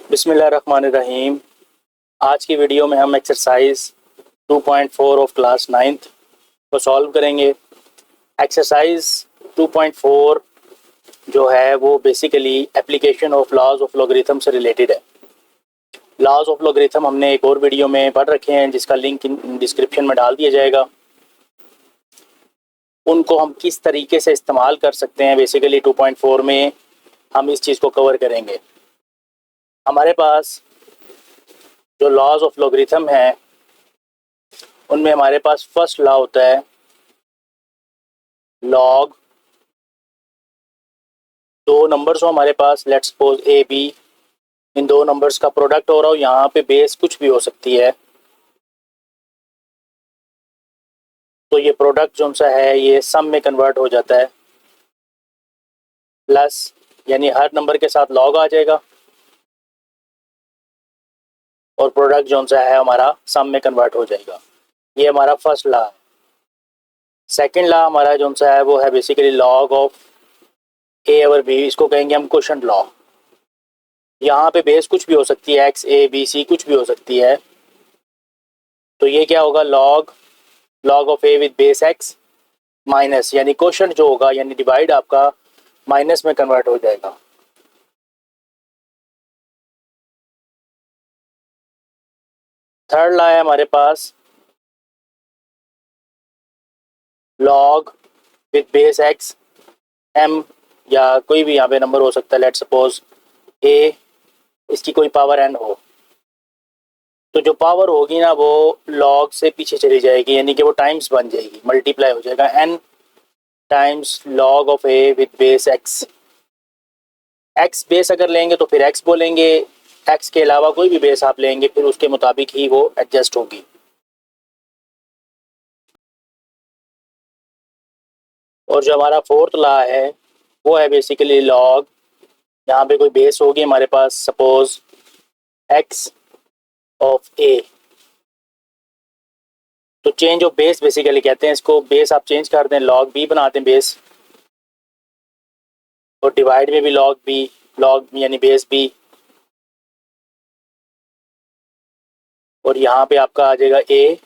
बिस्मिल्लाहिर्रहमानिर्रहीम। आज की वीडियो में हम एक्सरसाइज 2.4 ऑफ क्लास 9th को सॉल्व करेंगे। एक्सरसाइज 2.4 जो है वो basically application of laws of logarithm से रिलेटेड है। लॉज ऑफ लॉगरिथम हमने एक और वीडियो में पढ़ रखे हैं जिसका लिंक डिस्क्रिप्शन में डाल दिया जाएगा। उनको हम किस तरीके से इस्तेमाल कर सकते हैं, बेसिकली 2.4 में हम इस चीज़ को कवर करेंगे। हमारे पास जो लॉज ऑफ लॉगरिथम है उनमें हमारे पास फर्स्ट लॉ होता है लॉग, दो नंबर्स हो हमारे पास, लेट्स सपोज ए बी, इन दो नंबर्स का प्रोडक्ट हो रहा हो, यहाँ पे बेस कुछ भी हो सकती है, तो ये प्रोडक्ट जो सा है ये सम में कन्वर्ट हो जाता है। प्लस यानी हर नंबर के साथ लॉग आ जाएगा और प्रोडक्ट जो सा है हमारा सम में कन्वर्ट हो जाएगा। ये हमारा फर्स्ट लॉ है। सेकंड लॉ हमारा जो सा है वो है basically log of A over B, इसको कहेंगे हम क्वोशंट लॉ। यहाँ पे बेस कुछ भी हो सकती है, एक्स ए बी सी कुछ भी हो सकती है, तो ये क्या होगा log of A with base x minus, यानी क्वोशंट जो होगा यानी डिवाइड आपका माइनस में कन्वर्ट हो जाएगा। थर्ड लॉ है हमारे पास log with base X M, या कोई भी यहाँ पे नंबर हो सकता है, लेट्स सपोज ए, इसकी कोई पावर एन हो, तो जो पावर होगी ना वो लॉग से पीछे चली जाएगी, यानी कि वो टाइम्स बन जाएगी, मल्टीप्लाई हो जाएगा N times log of A with base X. X base अगर लेंगे तो फिर एक्स बोलेंगे, एक्स के अलावा कोई भी बेस आप लेंगे फिर उसके मुताबिक ही वो एडजस्ट होगी। और जो हमारा फोर्थ लॉ है वो है बेसिकली लॉग, यहाँ पे कोई बेस होगी हमारे पास, सपोज एक्स ऑफ ए, तो चेंज ऑफ बेस बेसिकली कहते हैं इसको। बेस आप चेंज कर दें, लॉग बी बना दें बेस, और डिवाइड में भी लॉग बी, लॉग यानी बेस बी, और यहाँ पे आपका आ जाएगा ए,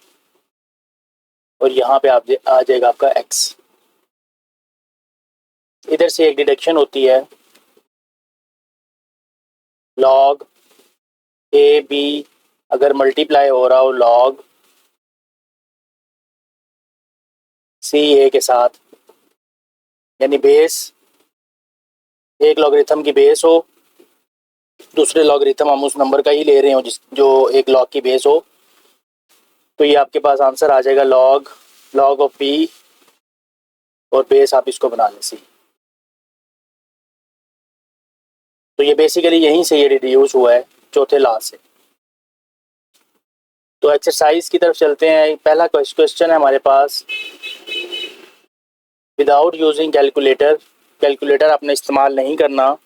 और यहाँ पे आप आ जाएगा आपका एक्स। इधर से एक डिडक्शन होती है, लॉग ए बी अगर मल्टीप्लाई हो रहा हो लॉग सी ए के साथ, यानी बेस एक लॉगरिथम की बेस हो, दूसरे लॉगरिथम हम उस नंबर का ही ले रहे हो जो एक लॉग की बेस हो, तो ये आपके पास आंसर आ जाएगा लॉग ऑफ बी, और बेस आप इसको बना लें सी। तो ये बेसिकली यहीं से ये रिड्यूस हुआ है चौथे लॉ से। तो एक्सरसाइज की तरफ चलते हैं। पहला क्वेश्चन है हमारे पास, विदाउट यूजिंग कैलकुलेटर आपने इस्तेमाल नहीं करना,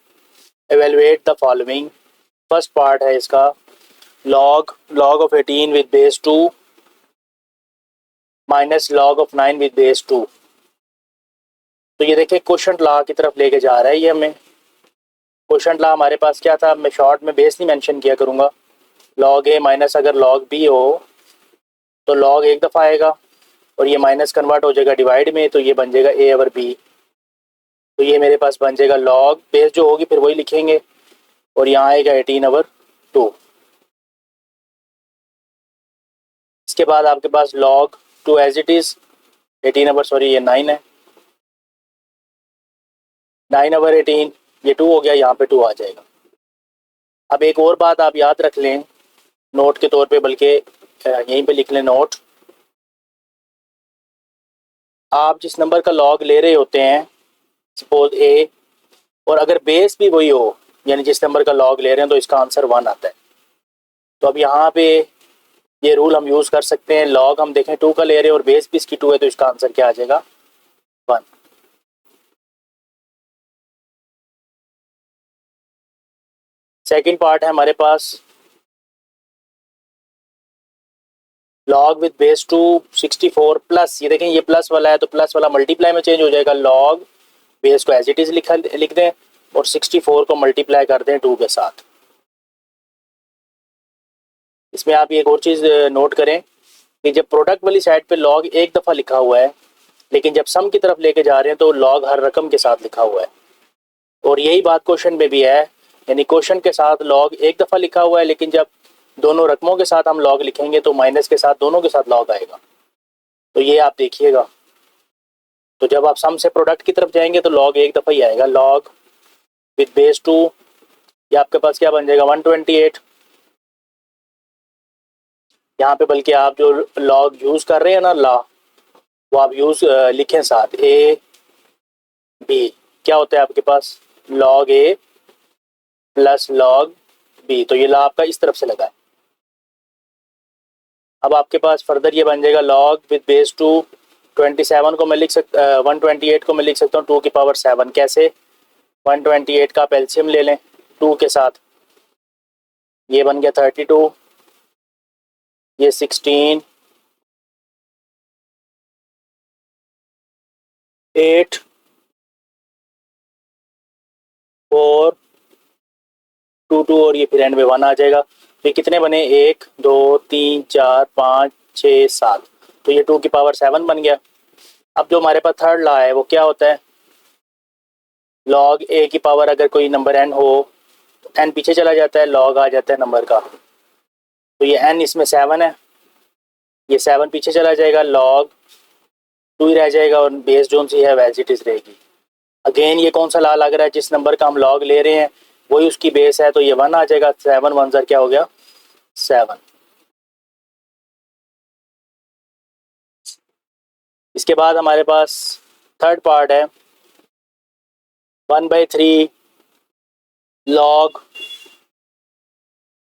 evaluate the following. First part है इसका log of 18 with base 2 minus log of 9 with base 2। तो ये देखिए क्वोशंट लॉ की तरफ लेके जा रहा है ये हमें। क्वोशंट लॉ हमारे पास क्या था, मैं शॉर्ट में बेस नहीं मेंशन किया करूँगा। लॉग ए माइनस अगर लॉग बी हो तो लॉग एक दफ़ा आएगा और ये माइनस कन्वर्ट हो जाएगा डिवाइड में, तो ये बन जाएगा ए ओवर बी। तो ये मेरे पास बन जाएगा लॉग, बेस जो होगी फिर वही लिखेंगे, और यहाँ आएगा 18/2। इसके बाद आपके पास लॉग 2 एज इट इज़ 18 ये 9 है, 9/18, ये 2 हो गया, यहाँ पे 2 आ जाएगा। अब एक और बात आप याद रख लें नोट के तौर पे, बल्कि यहीं पे लिख लें नोट। आप जिस नंबर का लॉग ले रहे होते हैं, सपोज ए, और अगर बेस भी वही हो, यानी जिस नंबर का लॉग ले रहे हैं, तो इसका आंसर 1 आता है। तो अब यहाँ पे ये रूल हम यूज़ कर सकते हैं। लॉग हम देखें 2 का ले रहे हैं और बेस भी इसकी 2 है, तो इसका आंसर क्या आ जाएगा 1। सेकंड पार्ट है हमारे पास लॉग विद बेस 2 64 प्लस, ये देखें ये प्लस वाला है तो प्लस वाला मल्टीप्लाई में चेंज हो जाएगा। लॉग बेस को एज इट इज़ लिख दें और 64 को मल्टीप्लाई कर दें 2 के साथ, इसमें आप एक और चीज़ नोट करें कि जब प्रोडक्ट वाली साइड पे लॉग एक दफ़ा लिखा हुआ है, लेकिन जब सम की तरफ लेके जा रहे हैं तो लॉग हर रकम के साथ लिखा हुआ है। और यही बात क्वेश्चन में भी है, यानी क्वेश्चन के साथ लॉग एक दफ़ा लिखा हुआ है, लेकिन जब दोनों रकमों के साथ हम लॉग लिखेंगे तो माइनस के साथ दोनों के साथ लॉग आएगा। तो ये आप देखिएगा, तो जब आप सम से प्रोडक्ट की तरफ जाएंगे तो लॉग एक दफ़ा ही आएगा, लॉग विद बेस 2, ये आपके पास क्या बन जाएगा 128। यहाँ पे बल्कि आप जो लॉग यूज़ कर रहे हैं ना ला, वो आप यूज़ लिखें साथ ए बी, क्या होता है आपके पास log A plus log B, तो ये ला आपका इस तरफ से लगा है। अब आपके पास फर्दर ये बन जाएगा लॉग विद बेस 2, 27 को मैं लिख सकता 128 को मैं लिख सकता हूँ 2 की पावर 7। कैसे? 128 का आप एलसीएम ले लें 2 के साथ, ये बन गया 32, ये 16, 8, 4, 2 2 और ये फिर एंड में 1 आ जाएगा। तो ये कितने बने 1 2 3 4 5 6 7, तो ये 2 की पावर 7 बन गया। अब जो हमारे पास थर्ड लॉ है वो क्या होता है, लॉग ए की पावर अगर कोई नंबर एन हो तो एन पीछे चला जाता है, लॉग आ जाता है नंबर का। तो ये एन इसमें 7 है, ये 7 पीछे चला जाएगा, लॉग 2 ही रह जाएगा और बेस जोन सी है वैज इट इज रहेगी। अगेन ये कौन सा लॉ लग रहा है, जिस नंबर का हम लॉग ले रहे हैं वही उसकी बेस है, तो ये 1 आ जाएगा। 7 1 ज़र क्या हो गया 7। इसके बाद हमारे पास थर्ड पार्ट है 1/3 लॉग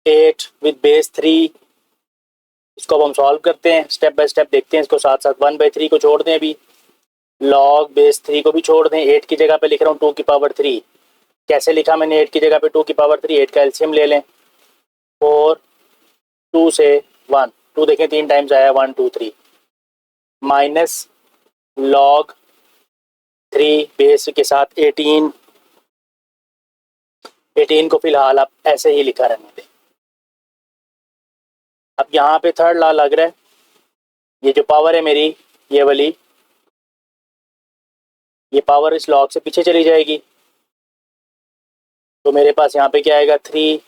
8 विद बेस 3। इसको अब हम सॉल्व करते हैं, स्टेप बाय स्टेप देखते हैं इसको साथ साथ। 1/3 को छोड़ दें, अभी लॉग बेस 3 को भी छोड़ दें, 8 की जगह पे लिख रहा हूँ 2 की पावर 3। कैसे लिखा मैंने 8 की जगह पे 2 की पावर 3, 8 का एलसीएम ले लें 4, 2 से 1, 2 देखें 3 टाइम्स आया 1 2 3, माइनस लॉग 3 बेस के साथ 18, 18 को फिलहाल आप ऐसे ही लिखा रहने दें। अब यहाँ पे थर्ड लॉ लग रहा है, ये जो पावर है मेरी ये वाली, ये पावर इस लॉग से पीछे चली जाएगी, तो मेरे पास यहाँ पे क्या आएगा 3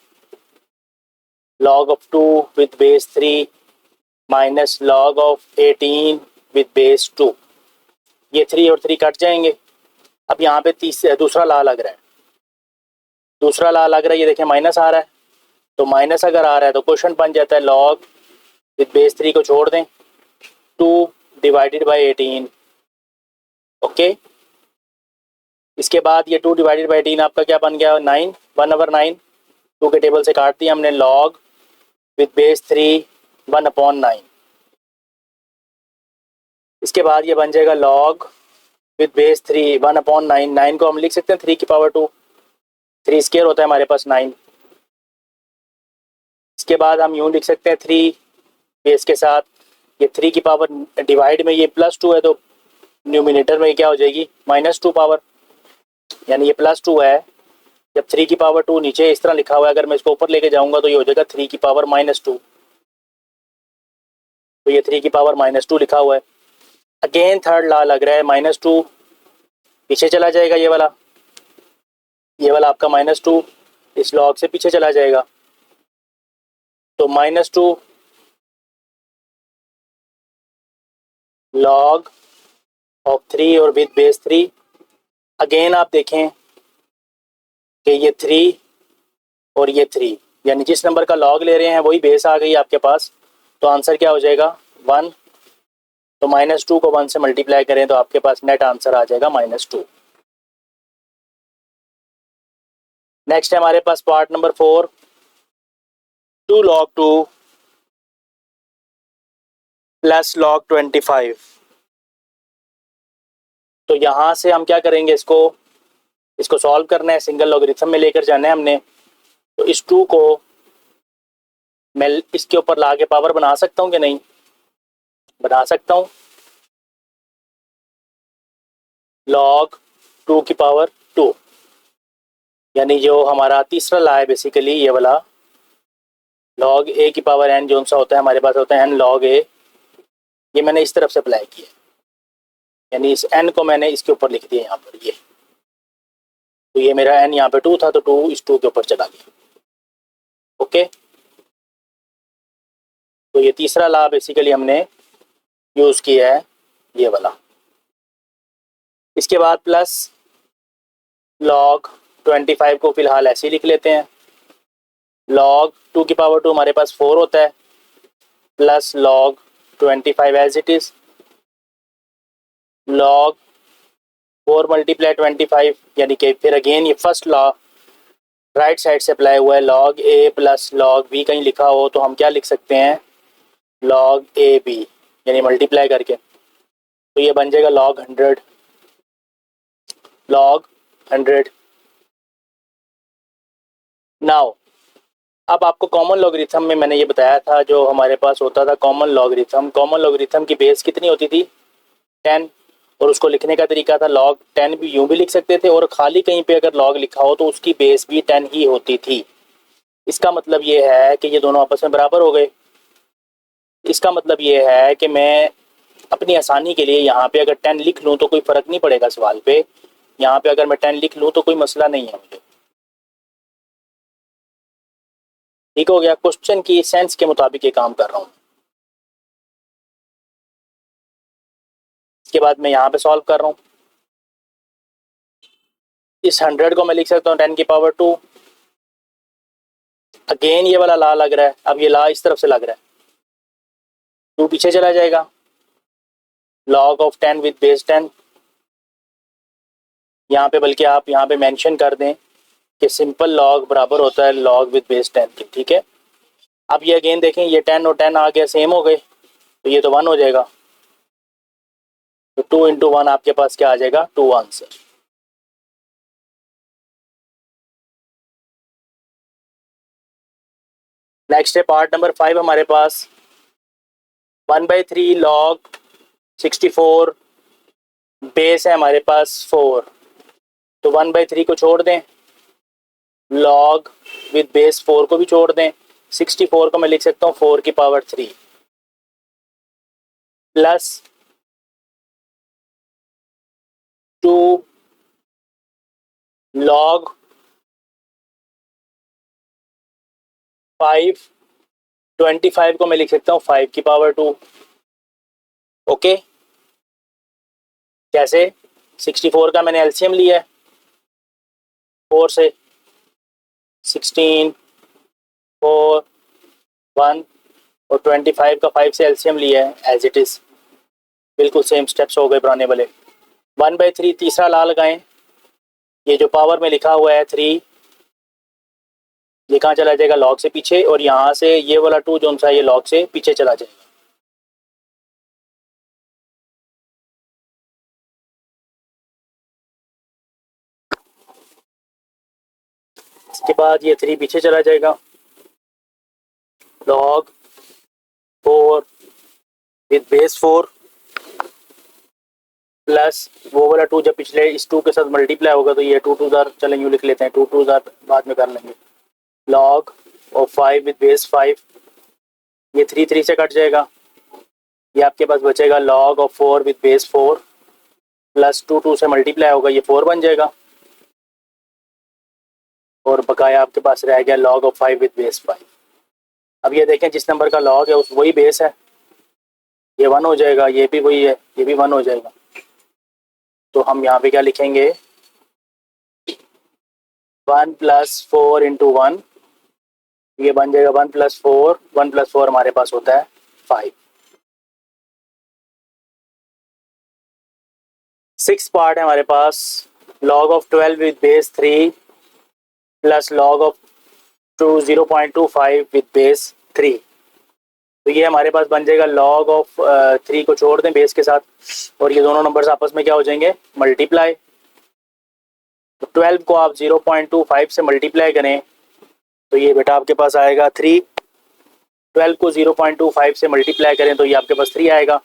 log of 2 with base 3 minus log of 18 with base 2। ये 3 और 3 कट जाएंगे। अब यहाँ पे दूसरा लॉ लग रहा है, दूसरा लॉ लग रहा है, ये देखें माइनस आ रहा है, तो माइनस अगर आ रहा है तो क्वेश्चन बन जाता है log with base 3 को छोड़ दें 2 डिवाइडेड बाई 18। ओके, इसके बाद ये 2 डिवाइडेड बाई 18 आपका क्या बन गया 9, 1/9, 2 के टेबल से काट दिया हमने, log विद बेस 3 1/9। इसके बाद ये बन जाएगा log विद बेस 3 1/9, 9 को हम लिख सकते हैं 3 की पावर 2, 3 स्केयर होता है हमारे पास 9। इसके बाद हम यूँ लिख सकते हैं 3 बेस के साथ, ये 3 की पावर डिवाइड में ये +2 है तो न्यूमिनेटर में क्या हो जाएगी -2 पावर, यानी ये +2 है। जब 3 की पावर 2 नीचे इस तरह लिखा हुआ है, अगर मैं इसको ऊपर लेके जाऊंगा तो ये हो जाएगा 3 की पावर -2, तो ये 3 की पावर -2 लिखा हुआ है। अगेन थर्ड लॉ लग रहा है -2 पीछे चला जाएगा, ये वाला आपका -2 इस लॉग से पीछे चला जाएगा, तो -2 लॉग ऑफ 3 और विद बेस 3। अगेन आप देखें कि ये 3 और ये 3, यानी जिस नंबर का लॉग ले रहे हैं वही बेस आ गई आपके पास, तो आंसर क्या हो जाएगा 1। तो -2 को 1 से मल्टीप्लाई करें तो आपके पास नेट आंसर आ जाएगा -2। नेक्स्ट है हमारे पास part number 4 2 log 2 plus log 25। तो यहाँ से हम क्या करेंगे, इसको सॉल्व करना है, सिंगल लॉगरिथम में लेकर जाना है हमने। तो इस 2 को मैं इसके ऊपर ला के पावर बना सकता हूँ कि नहीं, बना सकता हूँ, log 2 की पावर 2, यानी जो हमारा तीसरा ला है बेसिकली ये वाला लॉग ए की पावर एन जो सा होता है हमारे पास होता है एन लॉग ए। ये मैंने इस तरफ से अप्लाई किया, यानी इस एन को मैंने इसके ऊपर लिख दिया यहाँ पर ये। तो ये मेरा एन यहाँ पे 2 था तो 2 इस 2 के ऊपर चला गया। ओके, तो ये तीसरा लॉ बेसिकली हमने यूज़ किया है ये वाला। इसके बाद प्लस लॉग 25 को फिलहाल ऐसे ही लिख लेते हैं। लॉग 2 की पावर 2 हमारे पास 4 होता है, plus log 25 as it is, log 4 multiply 25, यानी कि फिर अगेन ये फर्स्ट लॉ राइट साइड से अप्लाई हुआ है। Log A plus log B कहीं लिखा हो तो हम क्या लिख सकते हैं, लॉग ए बी, यानी मल्टीप्लाई करके। तो ये बन जाएगा लॉग 100, लॉग 100। नाउ अब आपको कॉमन लॉगरिथम में मैंने ये बताया था जो हमारे पास होता था कॉमन लॉगरिथम की बेस कितनी होती थी, 10, और उसको लिखने का तरीका था लॉग 10 भी यूं भी लिख सकते थे, और खाली कहीं पे अगर लॉग लिखा हो तो उसकी बेस भी 10 ही होती थी। इसका मतलब ये है कि ये दोनों आपस में बराबर हो गए। इसका मतलब ये है कि मैं अपनी आसानी के लिए यहाँ पे अगर 10 लिख लूँ तो कोई फ़र्क नहीं पड़ेगा सवाल पे। यहाँ पे अगर मैं 10 लिख लूँ तो कोई मसला नहीं है मुझे। ठीक हो गया, क्वेश्चन की सेंस के मुताबिक ये काम कर रहा हूँ। इसके बाद मैं यहाँ पे सॉल्व कर रहा हूँ। इस 100 को मैं लिख सकता हूँ 10 की पावर 2। अगेन ये वाला ला लग रहा है, अब ये ला इस तरफ से लग रहा है, 2 पीछे चला जाएगा, लॉग ऑफ 10 विद बेस 10। यहाँ पे बल्कि आप यहाँ पे मेंशन कर दें कि सिंपल लॉग बराबर होता है लॉग विद बेस 10 के। ठीक है, अब ये अगेन देखें, ये 10 और 10 आ गया सेम हो गए, तो ये तो 1 हो जाएगा। तो 2 इंटू 1 आपके पास क्या आ जाएगा, 2 आंसर। नेक्स्ट है पार्ट नंबर 5 हमारे पास 1/3 लॉग 64 बेस है हमारे पास 4। तो 1/3 को छोड़ दें, लॉग विद बेस 4 को भी छोड़ दें, 64 को मैं लिख सकता हूँ 4 की पावर 3 प्लस 2 लॉग 5, 25 को मैं लिख सकता हूँ 5 की पावर 2। ओके, कैसे, 64 का मैंने एलसीएम लिया है 4 से, 16, 4, 1, और 25 का 5 से एलसीएम लिया है एज इट इज़। बिल्कुल सेम स्टेप्स हो गए पुराने वाले। 1/3 तीसरा ला लगाएं, ये जो पावर में लिखा हुआ है 3, ये कहाँ चला जाएगा, लॉग से पीछे, और यहाँ से ये वाला 2 जो सा ये लॉग से पीछे चला जाएगा। इसके बाद ये 3 पीछे चला जाएगा, लॉग 4 विद बेस 4 प्लस वो वाला 2 जब पिछले इस 2 के साथ मल्टीप्लाई होगा तो ये 2 2 ज़ार, चलें यूँ लिख लेते हैं, 2 2 ज़ार बाद में कर लेंगे, लॉग ऑफ 5 विद बेस 5, ये 3 3 से कट जाएगा, ये आपके पास बचेगा log of 4 with base 4 plus 2 2 से मल्टीप्लाई होगा, ये 4 बन जाएगा, और बकाया आपके पास रह गया लॉग ऑफ 5 विद बेस 5। अब ये देखें जिस नंबर का लॉग है उस वही बेस है, ये 1 हो जाएगा, ये भी वही है, ये भी 1 हो जाएगा। तो हम यहाँ पे क्या लिखेंगे, 1 प्लस 4 इंटू 1, ये बन जाएगा 1 प्लस 4, 1 प्लस 4 हमारे पास होता है 5। 6 पार्ट है हमारे पास, log of 12 with base 3 plus log of 0.25 with base 3। तो ये हमारे पास बन जाएगा लॉग ऑफ 3 को छोड़ दें बेस के साथ, और ये दोनों नंबर्स आपस में क्या हो जाएंगे, मल्टीप्लाई। तो 12 को आप 0.25 से मल्टीप्लाई करें तो ये बेटा आपके पास आएगा 3। 12 को 0.25 से मल्टीप्लाई करें तो ये आपके पास 3 आएगा।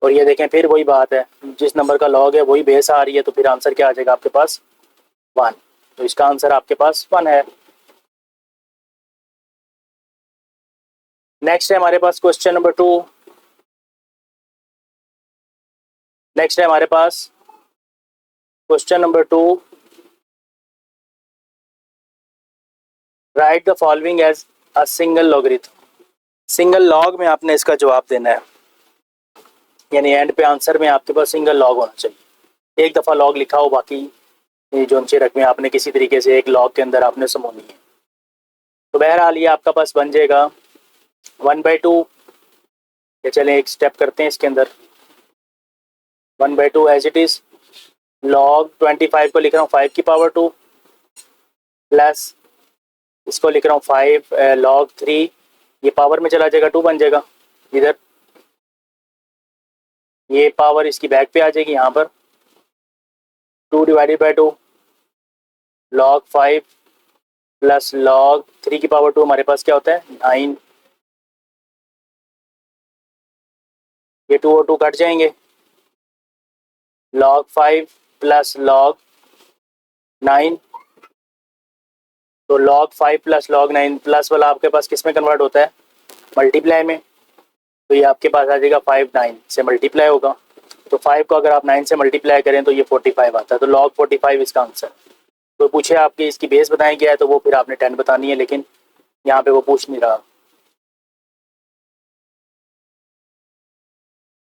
और ये देखें फिर वही बात है, जिस नंबर का लॉग है वही बेस आ रही है, तो फिर आंसर क्या आ जाएगा आपके पास, 1। तो इसका आंसर आपके पास 1 है। नेक्स्ट है हमारे पास क्वेश्चन नंबर 2। नेक्स्ट है हमारे पास question number 2। Write the following as a single logarithm. Single log में आपने इसका जवाब देना है, यानी एंड पे आंसर में आपके पास सिंगल लॉग होना चाहिए। एक दफ़ा लॉग लिखा हो, बाकी ये जो नीचे रकमें आपने किसी तरीके से एक लॉग के अंदर आपने समोनी है। तो बहरहाल ये आपका पास बन जाएगा 1/2। ये चलें एक स्टेप करते हैं इसके अंदर। 1/2 एज इट इज़। लॉग 25 को लिख रहा हूँ 5 की पावर 2 प्लस इसको लिख रहा हूँ 5 log 3। ये पावर में चला जाएगा 2 बन जाएगा इधर। ये पावर इसकी बैक पे आ जाएगी यहाँ पर 2 divided by 2 log 5 plus log 3 की पावर 2 हमारे पास क्या होता है 9। ये 2 और 2 कट जाएंगे। log 5 plus log 9। तो log 5 प्लस log 9 प्लस वाला आपके पास किस में कन्वर्ट होता है मल्टीप्लाई में। तो ये आपके पास आ जाएगा 5 9 से मल्टीप्लाई होगा। तो 5 को अगर आप 9 से मल्टीप्लाई करें तो ये 45 आता है। तो log 45 इसका आंसर। तो पूछे आपकी इसकी बेस बताया गया है तो वो फिर आपने 10 बतानी है, लेकिन यहाँ पे वो पूछ नहीं रहा।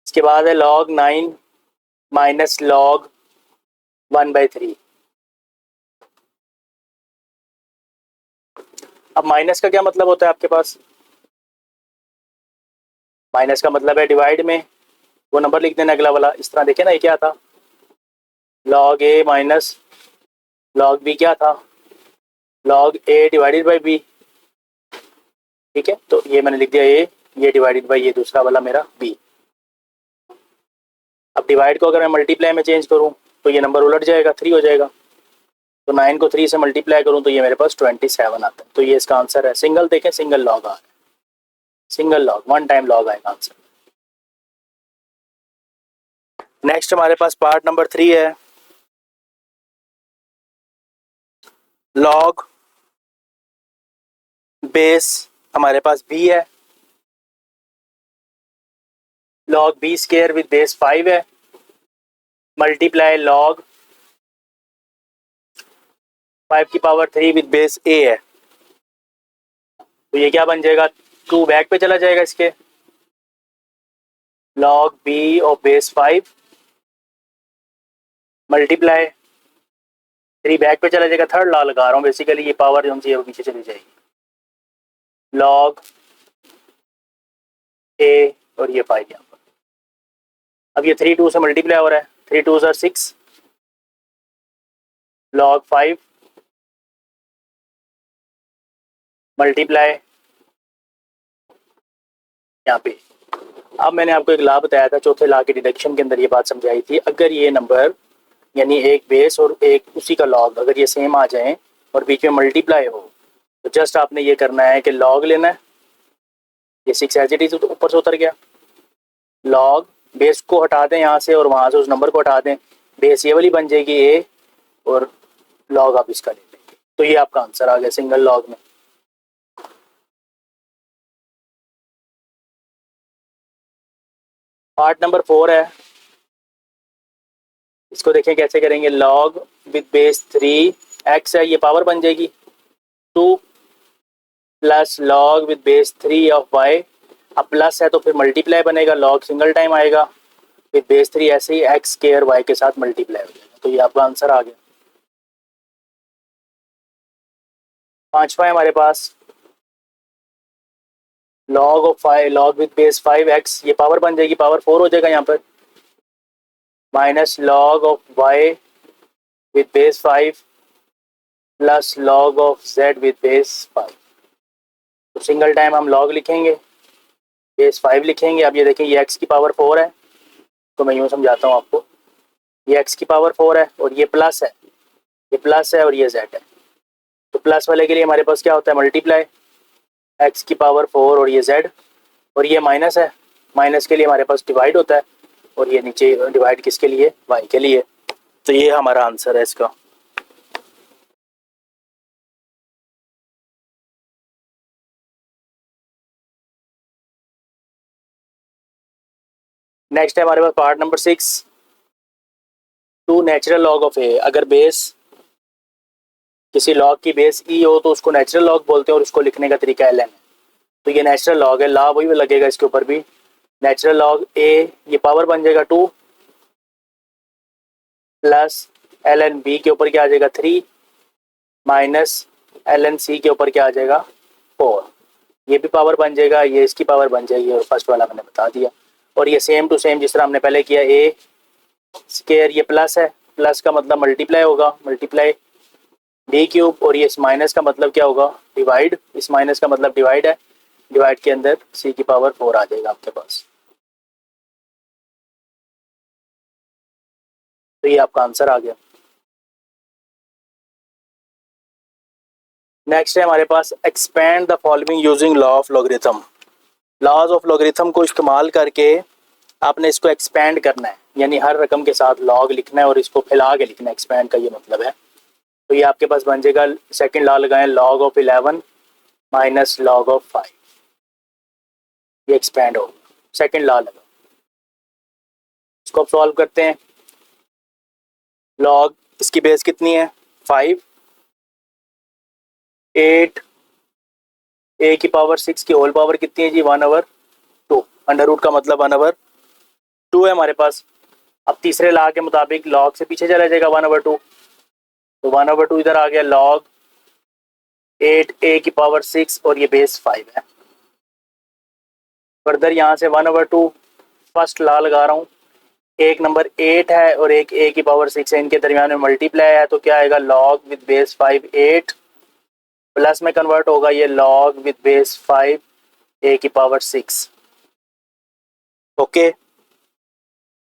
इसके बाद है log 9 माइनस log 1/3। अब माइनस का क्या मतलब होता है आपके पास? माइनस का मतलब है डिवाइड में। वो नंबर लिख देना अगला वाला। इस तरह देखे ना, ये क्या था log a minus log b क्या था log a divided by b। ठीक है, तो ये मैंने लिख दिया a, ये डिवाइडेड बाई ये दूसरा वाला मेरा b। अब डिवाइड को अगर मैं मल्टीप्लाई में चेंज करूं तो ये नंबर उलट जाएगा, 3 हो जाएगा। तो 9 को 3 से मल्टीप्लाई करूं तो ये मेरे पास 27 आता है। तो ये इसका आंसर है। सिंगल देखें, सिंगल लॉग आ रहा है, single log, one time log आएगा आंसर। नेक्स्ट हमारे पास पार्ट नंबर 3 है। लॉग बेस हमारे पास b है, log b square with base 5 है, मल्टीप्लाई log 5 की पावर 3 विद बेस a है। तो ये क्या बन जाएगा 2 बैक पे चला जाएगा इसके log b of base 5 multiply 3 back पे चला जाएगा। थर्ड लॉ लगा रहा हूँ बेसिकली, ये पावर जो है वो पीछे चली जाएगी log a और ये 5 यहाँ पर। अब ये 3 2 से मल्टीप्लाई हो रहा है, 3 2 are 6 log 5 मल्टीप्लाई यहाँ पे। अब मैंने आपको एक लॉ बताया था चौथे लॉ के डिडक्शन के अंदर, ये बात समझाई थी। अगर ये नंबर यानी एक बेस और एक उसी का लॉग अगर ये सेम आ जाए और बीच में मल्टीप्लाई हो तो जस्ट आपने ये करना है कि लॉग लेना है। ये 6 एज इट इज ऊपर से उतर गया। लॉग बेस को हटा दें यहाँ से और वहाँ से उस नंबर को हटा दें, बेस ये वाली बन जाएगी a और लॉग आप इसका ले लेंगे। तो ये आपका आंसर आ गया सिंगल लॉग में। पार्ट नंबर 4 है। इसको देखें कैसे करेंगे। लॉग विद बेस 3 x है, ये पावर बन जाएगी 2 plus log with base 3 of y। अब प्लस है तो फिर मल्टीप्लाई बनेगा, लॉग सिंगल टाइम आएगा, विद बेस 3 ऐसे ही x स्क्वायर y के साथ मल्टीप्लाई हो जाएगा। तो ये आपका आंसर आ गया। पांचवा है हमारे पास log of 5 log with base 5x, ये पावर बन जाएगी, पावर 4 हो जाएगा यहाँ पर, minus log of y with base 5 plus log of z with base 5। तो सिंगल टाइम हम log लिखेंगे, बेस 5 लिखेंगे। अब ये देखें ये x की पावर 4 है, तो मैं यूँ समझाता हूँ आपको। ये x की पावर 4 है और ये प्लस है, ये प्लस है और ये z है। तो प्लस वाले के लिए हमारे पास क्या होता है मल्टीप्लाई x की पावर 4 और ये z, और ये माइनस है, माइनस के लिए हमारे पास डिवाइड होता है और ये नीचे डिवाइड किसके लिए y के लिए। तो ये हमारा आंसर है इसका। नेक्स्ट है हमारे पास part number 6, two natural log of A. अगर बेस किसी लॉग की बेस ई हो तो उसको नेचुरल लॉग बोलते हैं और उसको लिखने का तरीका ln है। तो ये नेचुरल लॉग है, ला वही लगेगा इसके ऊपर भी। नेचुरल लॉग ए, ये पावर बन जाएगा 2 प्लस ln बी के ऊपर क्या आ जाएगा 3 माइनस ln सी के ऊपर क्या आ जाएगा 4। ये भी पावर बन जाएगा, ये इसकी पावर बन जाएगी और फर्स्ट वाला मैंने बता दिया। और ये सेम टू सेम जिस तरह हमने पहले किया, ए स्केयर ये प्लस है, प्लस का मतलब मल्टीप्लाई होगा, मल्टीप्लाई डी क्यूब, और ये इस माइनस का मतलब क्या होगा डिवाइड, इस माइनस का मतलब डिवाइड है, डिवाइड के अंदर सी की पावर 4 आ जाएगा आपके पास। तो ये आपका आंसर आ गया। नेक्स्ट है हमारे पास expand the following using law of logarithm. Laws of logarithm को इस्तेमाल करके आपने इसको एक्सपेंड करना है, यानी हर रकम के साथ लॉग लिखना है और इसको फैला के लिखना है, एक्सपेंड का ये मतलब है। तो ये आपके पास बन जाएगा, सेकंड लॉ लगाएं, log of 11 minus log of 5, ये एक्सपेंड होगा। सेकंड लॉ लगा, इसको अब सॉल्व करते हैं। लॉग इसकी बेस कितनी है 5, 8 ए की पावर 6 की होल पावर कितनी है जी 1/2, अंडर रूट का मतलब 1/2 है हमारे पास। अब तीसरे लॉ के मुताबिक लॉग से पीछे चला जाएगा 1/2, तो 1/2 इधर आ गया, लॉग 8 ए की पावर 6 और ये बेस 5 है। फर्दर यहाँ से 1/2 फर्स्ट लॉ लगा रहा हूँ, एक नंबर 8 है और एक ए की पावर 6 है, इनके दरमियान में मल्टीप्लाई है, तो क्या आएगा लॉग विद बेस 5 8 प्लस में कन्वर्ट होगा ये लॉग विद बेस 5 ए की पावर 6। ओके,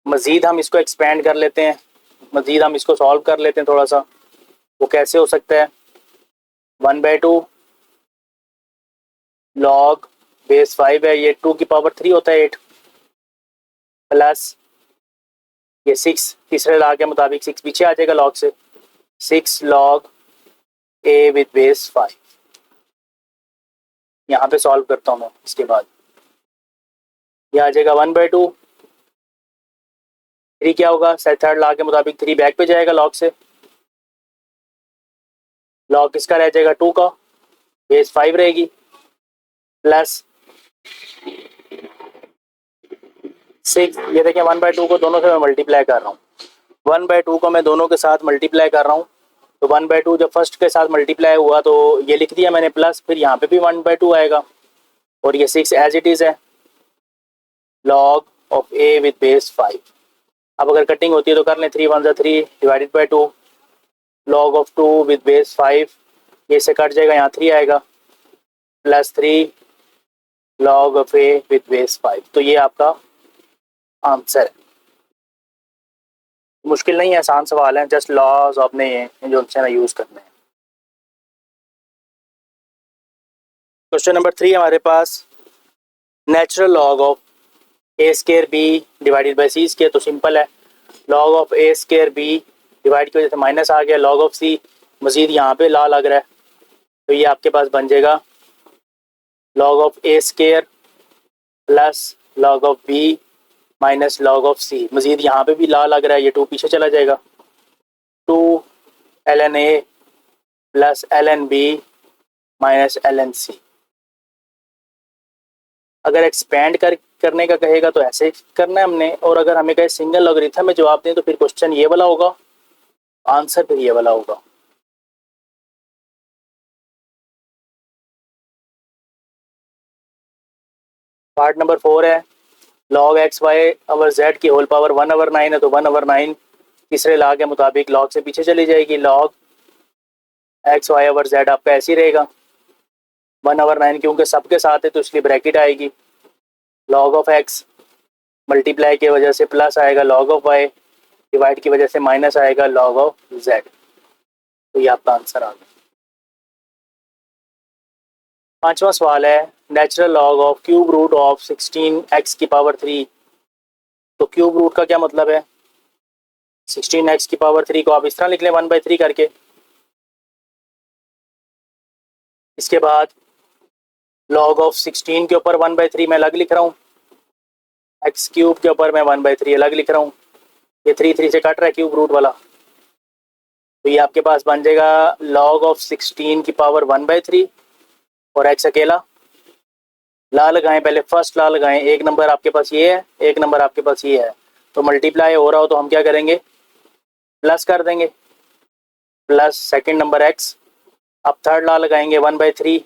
मज़ीद हम इसको एक्सपेंड कर लेते हैं, मज़ीद हम इसको सॉल्व कर लेते हैं थोड़ा सा। वो कैसे हो सकता है, 1/2 लॉग बेस 5 है, ये 2 की पावर 3 होता है 8 प्लस ये 6, तीसरे लॉ के मुताबिक 6 पीछे आ जाएगा लॉग से, 6 लॉग ए विद बेस 5। यहाँ पे सॉल्व करता हूँ मैं, इसके बाद यह आ जाएगा 1/2, 3 क्या होगा, थर्ड लॉ के मुताबिक 3 बैक पे जाएगा लॉग से, लॉग किसका रह जाएगा 2 का, बेस 5 रहेगी, प्लस 6, ये देखिए 1/2 को दोनों से मैं मल्टीप्लाई कर रहा हूँ, 1/2 को मैं दोनों के साथ मल्टीप्लाई कर रहा हूँ। तो 1/2 जब फर्स्ट के साथ मल्टीप्लाई हुआ तो ये लिख दिया मैंने प्लस, फिर यहाँ पे भी 1/2 आएगा और ये 6 एज इट इज़ है, log of A with base 5। अब अगर कटिंग होती है तो कर लें, 3 1 3 divided by 2, log of 2 with base 5, ये से कट जाएगा, यहाँ 3 आएगा, plus 3 log of A with base 5। तो ये आपका आंसर है। मुश्किल नहीं है, आसान सवाल है, जस्ट लॉज आपने ये जो उनसे ना यूज़ करने हैं। क्वेश्चन नंबर 3 हमारे पास, natural log of a square b divided by c square. तो सिंपल है, log of a square b divide की वजह से माइनस आ गया, लॉग ऑफ सी, मजीद यहाँ पे ला लग रहा है, तो ये आपके पास बन जाएगा log of a square plus log of b minus log of c, मजीद यहाँ पे भी ला लग रहा है, ये 2 पीछे चला जाएगा, 2 ln a plus ln b minus ln c. अगर एक्सपेंड करने का कहेगा तो ऐसे करना है हमने, और अगर हमें कहे सिंगल लॉगरिथम में जवाब दें तो फिर क्वेश्चन ये वाला होगा, आंसर फिर ये वाला होगा। पार्ट नंबर 4 है, log X Y over Z की होल पावर 1/9 है, तो 1/9 तीसरे लॉ के मुताबिक लॉग से पीछे चली जाएगी, log X Y over Z आपका ऐसे ही रहेगा 1/9, क्योंकि सबके साथ है तो इसलिए ब्रैकेट आएगी, लॉग ऑफ एक्स मल्टीप्लाई की वजह से प्लस आएगा, लॉग ऑफ वाई डिवाइड की वजह से माइनस आएगा, लॉग ऑफ जेड। तो ये आपका आंसर आ गया। पांचवा सवाल है, natural log of cube root of 16x की पावर 3। तो क्यूब रूट का क्या मतलब है, 16x की पावर 3 को आप इस तरह लिख लें 1/3 करके। इसके बाद लॉग ऑफ 16 के ऊपर 1/3 मैं अलग लिख रहा हूँ, एक्स क्यूब के ऊपर मैं 1/3 अलग लिख रहा हूँ, ये 3 से कट रहा है क्यूब रूट वाला, तो ये आपके पास बन जाएगा log ऑफ 16 की पावर 1/3 और एक्स अकेला। ला लगाएं, पहले फर्स्ट ला लगाएं, एक नंबर आपके पास ये है, एक नंबर आपके पास ये है, तो मल्टीप्लाई हो रहा हो तो हम क्या करेंगे, प्लस कर देंगे, प्लस सेकंड नंबर एक्स। अब थर्ड ला लगाएंगे 1/3,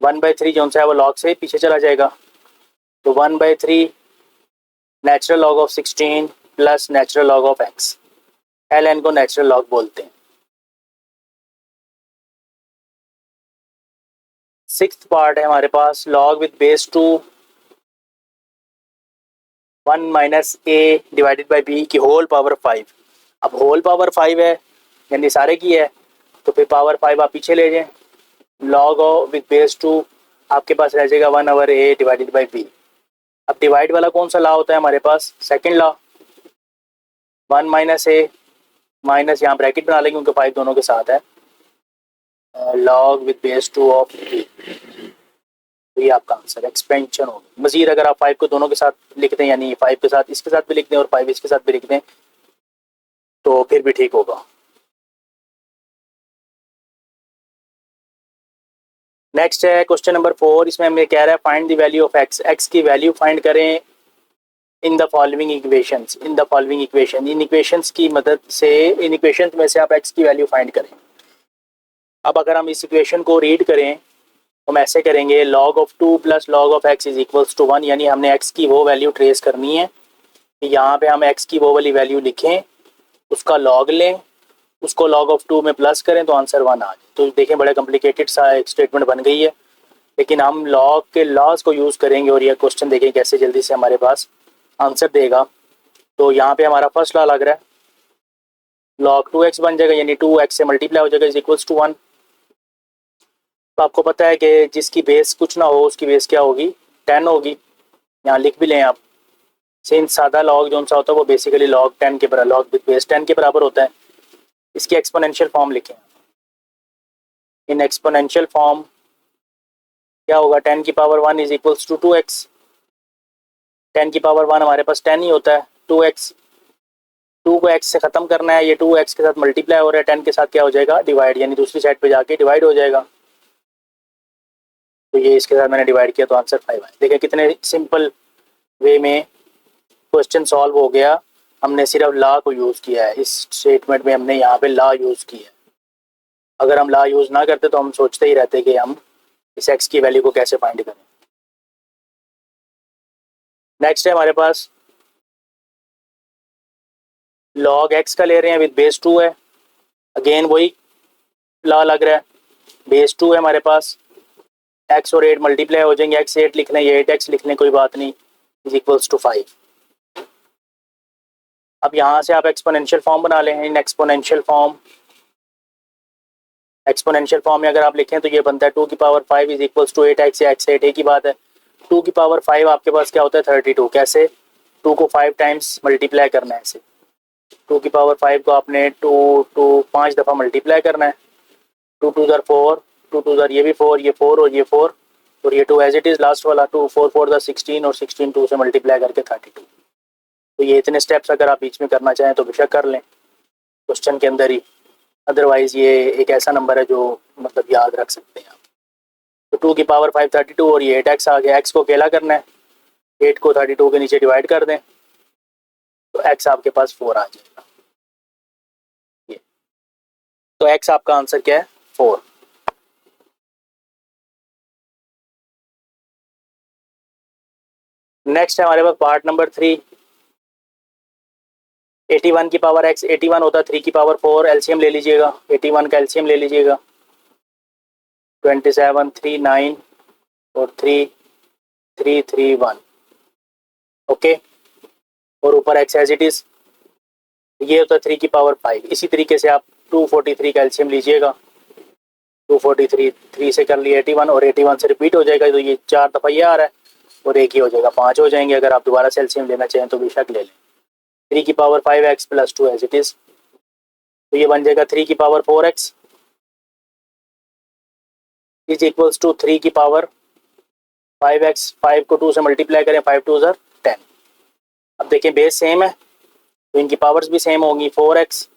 1/3 जो सा है वो लॉग से पीछे चला जाएगा, तो 1/3 natural log of 16 plus natural log of x, L N को नेचुरल लॉग बोलते हैं। सिक्स्थ पार्ट है हमारे पास, log with base two 1 minus a divided by b की होल पावर 5। अब होल पावर 5 है यानी सारे की है, तो फिर पावर 5 आप पीछे ले जाएं, लॉग विद बेस टू आपके पास रह जाएगा 1/a डिवाइडेड बाई बी। अब डिवाइड वाला कौन सा लॉ होता है हमारे पास, second law, 1 minus A minus यहाँ ब्रैकेट बना लेंगे क्योंकि 5 दोनों के साथ है, log with base two of B, तो ये आपका आंसर एक्सपेंशन होगा। मजीद अगर आप 5 को दोनों के साथ लिख दें, यानी 5 के साथ इसके साथ भी लिख दें और 5 इसके साथ भी लिख दें, तो फिर भी ठीक होगा। नेक्स्ट है क्वेश्चन नंबर 4, इसमें हमें कह रहा है find the value of x, x की वैल्यू फाइंड करें in the following equations, in the following equation, in equations की मदद से, इन इक्वेशंस में से आप एक्स की वैल्यू फाइंड करें। अब अगर हम इस इक्वेशन को रीड करें तो हम ऐसे करेंगे, log of 2 plus log of x is equals to 1, यानी हमने x की वो वैल्यू ट्रेस करनी है कि यहाँ पे हम x की वो वाली वैल्यू लिखें, उसका log लें, उसको log ऑफ 2 में प्लस करें तो आंसर 1 आ जाए। तो देखें बड़ा कॉम्प्लिकेटेड सा एक स्टेटमेंट बन गई है, लेकिन हम log के लॉज को यूज़ करेंगे और यह क्वेश्चन देखें कैसे जल्दी से हमारे पास आंसर देगा। तो यहाँ पे हमारा फर्स्ट लॉ लग रहा है, log 2x बन जाएगा, यानी 2x से मल्टीप्लाई हो जाएगा इज इक्वल्स टू 1। तो आपको पता है कि जिसकी बेस कुछ ना हो उसकी बेस क्या होगी, 10 होगी, यहाँ लिख भी लें आप। सिंस सादा लॉग जो सा होता है वो बेसिकली log 10 के बराबर, log विद बेस 10 के बराबर होता है। इसकी एक्सपोनेंशियल फॉर्म लिखें, इन एक्सपोनेंशियल फॉर्म क्या होगा, 10 की power 1 is equals to 2x, 10 की पावर 1 हमारे पास 10 ही होता है, 2x, 2 को x से ख़त्म करना है, ये 2x के साथ मल्टीप्लाई हो रहा है, 10 के साथ क्या हो जाएगा, डिवाइड, यानी दूसरी साइड पे जाके डिवाइड हो जाएगा, तो ये इसके साथ मैंने डिवाइड किया तो आंसर 5 आया। देखिए कितने सिंपल वे में क्वेश्चन सॉल्व हो गया, हमने सिर्फ लॉ को यूज़ किया है, इस स्टेटमेंट में हमने यहाँ पे लॉ यूज़ किया है। अगर हम लॉ यूज़ ना करते तो हम सोचते ही रहते कि हम इस x की वैल्यू को कैसे फाइंड करें। नेक्स्ट है हमारे पास log x का ले रहे हैं, विद बेस 2 है, अगेन वही लॉ लग रहा है, बेस 2 है हमारे पास, x और 8 मल्टीप्लाई हो जाएंगे, x 8 लिख लें, ये 8x लिख लें, कोई बात नहीं, इज इक्वल्स टू 5। अब यहाँ से आप एक्सपोनेंशियल फॉर्म बना लें, इन एक्सपोनेंशियल फॉर्म में अगर आप लिखें तो ये बनता है 2 की power 5 is equals to 8x या x 8, एक ही बात है। 2 की पावर 5 आपके पास क्या होता है, 32, कैसे, 2 को 5 टाइम्स मल्टीप्लाई करना है ऐसे, 2 की पावर 5 को आपने 5 दफ़ा मल्टीप्लाई करना है, 2 2 ज़र 4, 2 2 ज़र ये भी 4, ये 4 और ये 4 और ये 2 एज इट इज़ लास्ट वाला, 2 4 4 द 16 और 16 2 से मल्टीप्लाई करके 32। तो ये इतने स्टेप्स अगर आप बीच में करना चाहें तो बेशक कर लें क्वेश्चन के अंदर ही, अदरवाइज़ ये एक ऐसा नंबर है जो मतलब याद रख सकते हैं आप। तो 2 की पावर 5 32 और ये 8x आ गया, x को अकेला करना है, 8 को 32 के नीचे डिवाइड कर दें तो x आपके पास 4 आ जाएगा, ये तो x आपका आंसर क्या है, 4। नेक्स्ट है हमारे पास पार्ट नंबर 3, 81 की पावर x, 81 होता है 3 की पावर 4, एलसीएम ले लीजिएगा, 81 का एलसीएम ले लीजिएगा, 27 3 9 और 3 3 3 1, ओके, और ऊपर x एज इट इज, ये होता है 3 की पावर 5। इसी तरीके से आप 243 का एलसीएम लीजिएगा, 243 3 से कर लिया 81 और 81 से रिपीट हो जाएगा, तो ये 4 दफ़ा ये आ रहा है और एक ही हो जाएगा, 5 हो जाएंगे। अगर आप दोबारा से एलसीएम लेना चाहें तो बेशक ले लें, 3 की power 5x plus 2 as it is, तो ये बन जाएगा 3 की power 4x is equals to 3 की पावर 5x, 5 को 2 से मल्टीप्लाई करें, 5 2 ज़र अब देखें बेस सेम है तो इनकी पावर्स भी सेम होंगी। 4x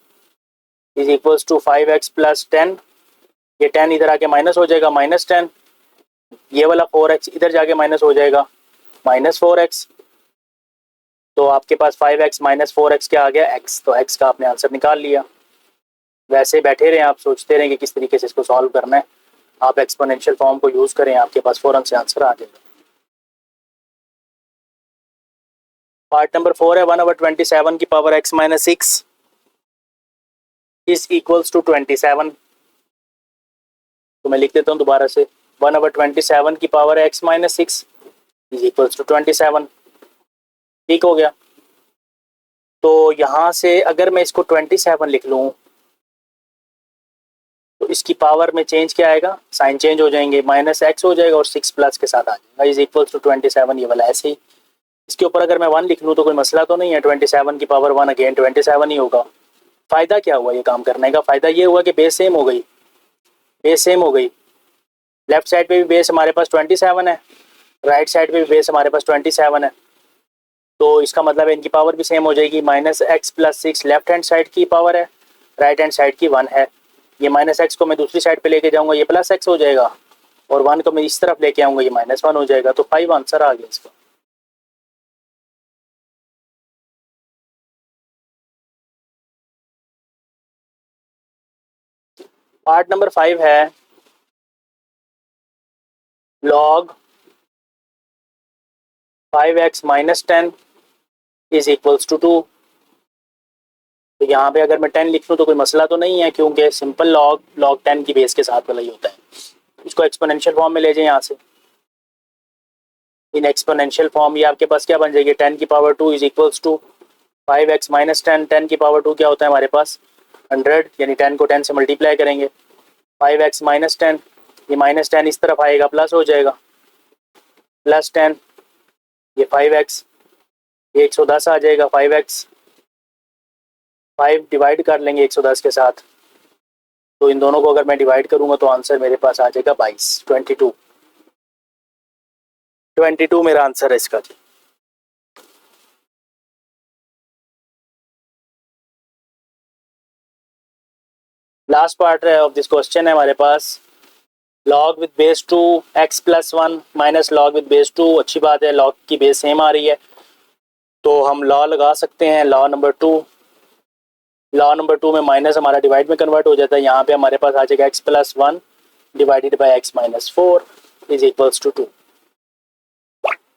is equals to 5x plus 10, ये 10 इधर आके माइनस हो जाएगा -10, ये वाला 4x इधर जाके माइनस हो जाएगा -4x। तो आपके पास 5x माइनस 4x क्या आ गया x, तो x का आपने आंसर निकाल लिया। वैसे बैठे रहें आप, सोचते रहें कि किस तरीके से इसको सॉल्व करना है, आप एक्सपोनेंशियल फॉर्म को यूज़ करें, आपके पास फ़ौरन से आंसर आ जाएगा। पार्ट नंबर 4 है 1/27 की power x minus 6 is equals to 27। तो मैं लिख देता हूँ दोबारा से, 1/27 की power x minus 6 is equals to 27। ठीक हो गया। तो यहाँ से अगर मैं इसको 27 लिख लूँ तो इसकी पावर में चेंज क्या आएगा, साइन चेंज हो जाएंगे, -x हो जाएगा और 6 प्लस के साथ आ जाएगा इज इक्वल्स टू 27। ये वाला ऐसे ही, इसके ऊपर अगर मैं 1 लिख लूँ तो कोई मसला तो नहीं है, 27 की पावर 1 अगेन 27 ही होगा। फ़ायदा क्या हुआ ये काम करने का, फ़ायदा ये हुआ कि बेस सेम हो गई, बेस सेम हो गई। लेफ्ट साइड पे भी बेस हमारे पास 27 है, राइट साइड पे भी बेस हमारे पास 27 है, तो इसका मतलब है इनकी पावर भी सेम हो जाएगी। -x plus 6 left hand side की पावर है, राइट हैंड साइड की 1 है। ये -x को मैं दूसरी साइड पे लेके जाऊंगा, ये +x हो जाएगा, और 1 को मैं इस तरफ लेके आऊंगा, ये -1 हो जाएगा। तो 5 आंसर आ गया इसका। पार्ट नंबर 5 है log 5x minus 10 is equals to 2। तो यहाँ पे अगर मैं 10 लिख लूँ तो कोई मसला तो नहीं है, क्योंकि सिंपल log 10 की बेस के साथ वाला ही होता है। इसको एक्सपोनेंशियल फॉर्म में ले जाए यहाँ से, इन एक्सपोनेंशियल फॉर्म ये आपके पास क्या बन जाएगी, 10 की power 2 is equals to 5x minus 10। 10 की पावर 2 क्या होता है हमारे पास 100, यानी 10 को 10 से मल्टीप्लाई करेंगे। 5x माइनस 10, ये -10 इस तरफ आएगा, प्लस हो जाएगा, +10, ये 5x, ये 110 आ जाएगा। 5x 5 डिवाइड कर लेंगे 110 के साथ, तो इन दोनों को अगर मैं डिवाइड करूंगा तो आंसर मेरे पास आ जाएगा 22 मेरा आंसर है इसका जी। लास्ट पार्ट है ऑफ दिस क्वेश्चन है हमारे पास, log with base 2 x plus 1 minus log with base 2। अच्छी बात है, log की बेस सेम आ रही है तो हम लॉ लगा सकते हैं, लॉ नंबर 2 में माइनस हमारा डिवाइड में कन्वर्ट हो जाता है। यहाँ पे हमारे पास आ जाएगा x plus 1 divided by x minus 4 is equals to 2।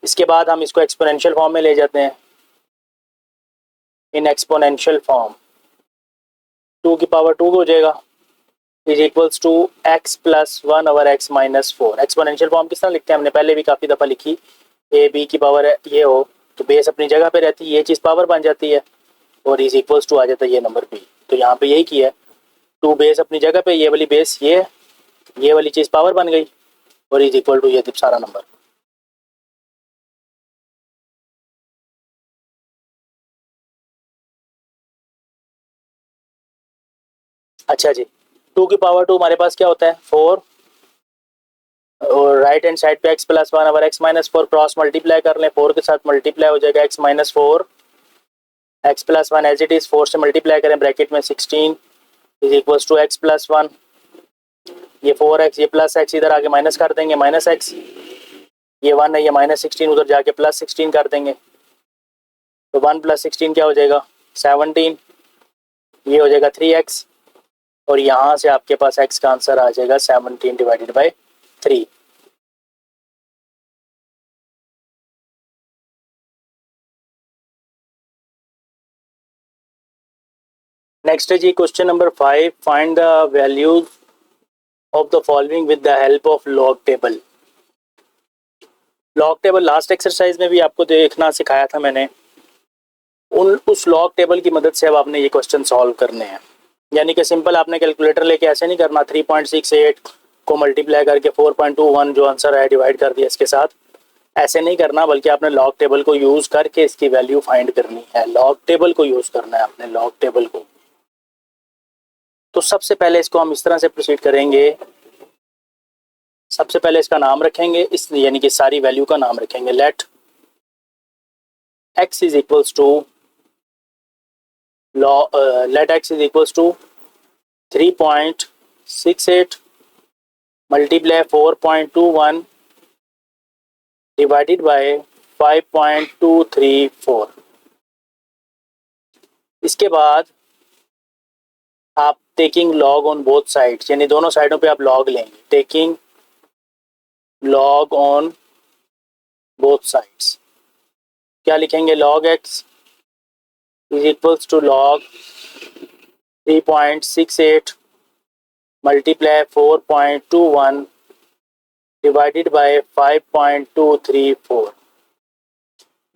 इसके बाद हम इसको एक्सपोनेंशियल फॉर्म में ले जाते हैं। इन एक्सपोनेंशियल फॉर्म 2 की पावर 2 हो जाएगा is equals to x plus 1 over x minus 4। Exponential form किस तरह लिखते हैं, हमने पहले भी काफ़ी दफ़ा लिखी, a b की पावर ये हो तो बेस अपनी जगह पे रहती है, ये चीज़ पावर बन जाती है और इज इक्वल्स टू आ जाता है ये नंबर b। तो यहाँ पे यही किया है, 2 बेस अपनी जगह पे, ये वाली बेस ये वाली चीज़ पावर बन गई और इज इक्वल टू ये सारा नंबर। अच्छा जी, 2 की पावर 2 हमारे पास क्या होता है 4, और राइट हैंड साइड पे x plus 1 over x minus 4 cross multiply कर लें, 4 के साथ मल्टीप्लाई हो जाएगा x minus 4, x plus 1 as it is, 4 से मल्टीप्लाई करें ब्रैकेट में 16 is equals to x plus 1, ये 4x, ये प्लस x इधर आके माइनस कर देंगे, माइनस x, ये 1 है, ये -16 उधर जाके +16 कर देंगे, तो 1 + 16 क्या हो जाएगा 17, ये हो जाएगा 3x, और यहाँ से आपके पास x का आंसर आ जाएगा 17 डिवाइडेड बाई 3। नेक्स्ट है जी question number 5, find the values of the following with the help of log table. Log table last exercise में भी आपको देखना सिखाया था मैंने, उस लॉग टेबल की मदद से अब आपने ये क्वेश्चन सॉल्व करने हैं। यानी कि सिंपल आपने कैलकुलेटर लेके ऐसे नहीं करना, 3.68 को मल्टीप्लाई करके 4.21 जो आंसर है डिवाइड कर दिया इसके साथ, ऐसे नहीं करना, बल्कि आपने लॉग टेबल को यूज़ करके इसकी वैल्यू फाइंड करनी है। लॉग टेबल को यूज़ करना है आपने, लॉग टेबल को। तो सबसे पहले इसको हम इस तरह से प्रोसीड करेंगे, सबसे पहले इसका नाम रखेंगे, इस यानी कि सारी वैल्यू का नाम रखेंगे, let x is equals to let x is equals to 3.68 multiply 4.21 divided by 5.234। इसके बाद आप taking log on both sides, यानी दोनों साइडों पे आप लॉग लेंगे। Taking log on both sides, क्या लिखेंगे? Log X is equals to log 3.68 multiply 4.21 divided by 5.234।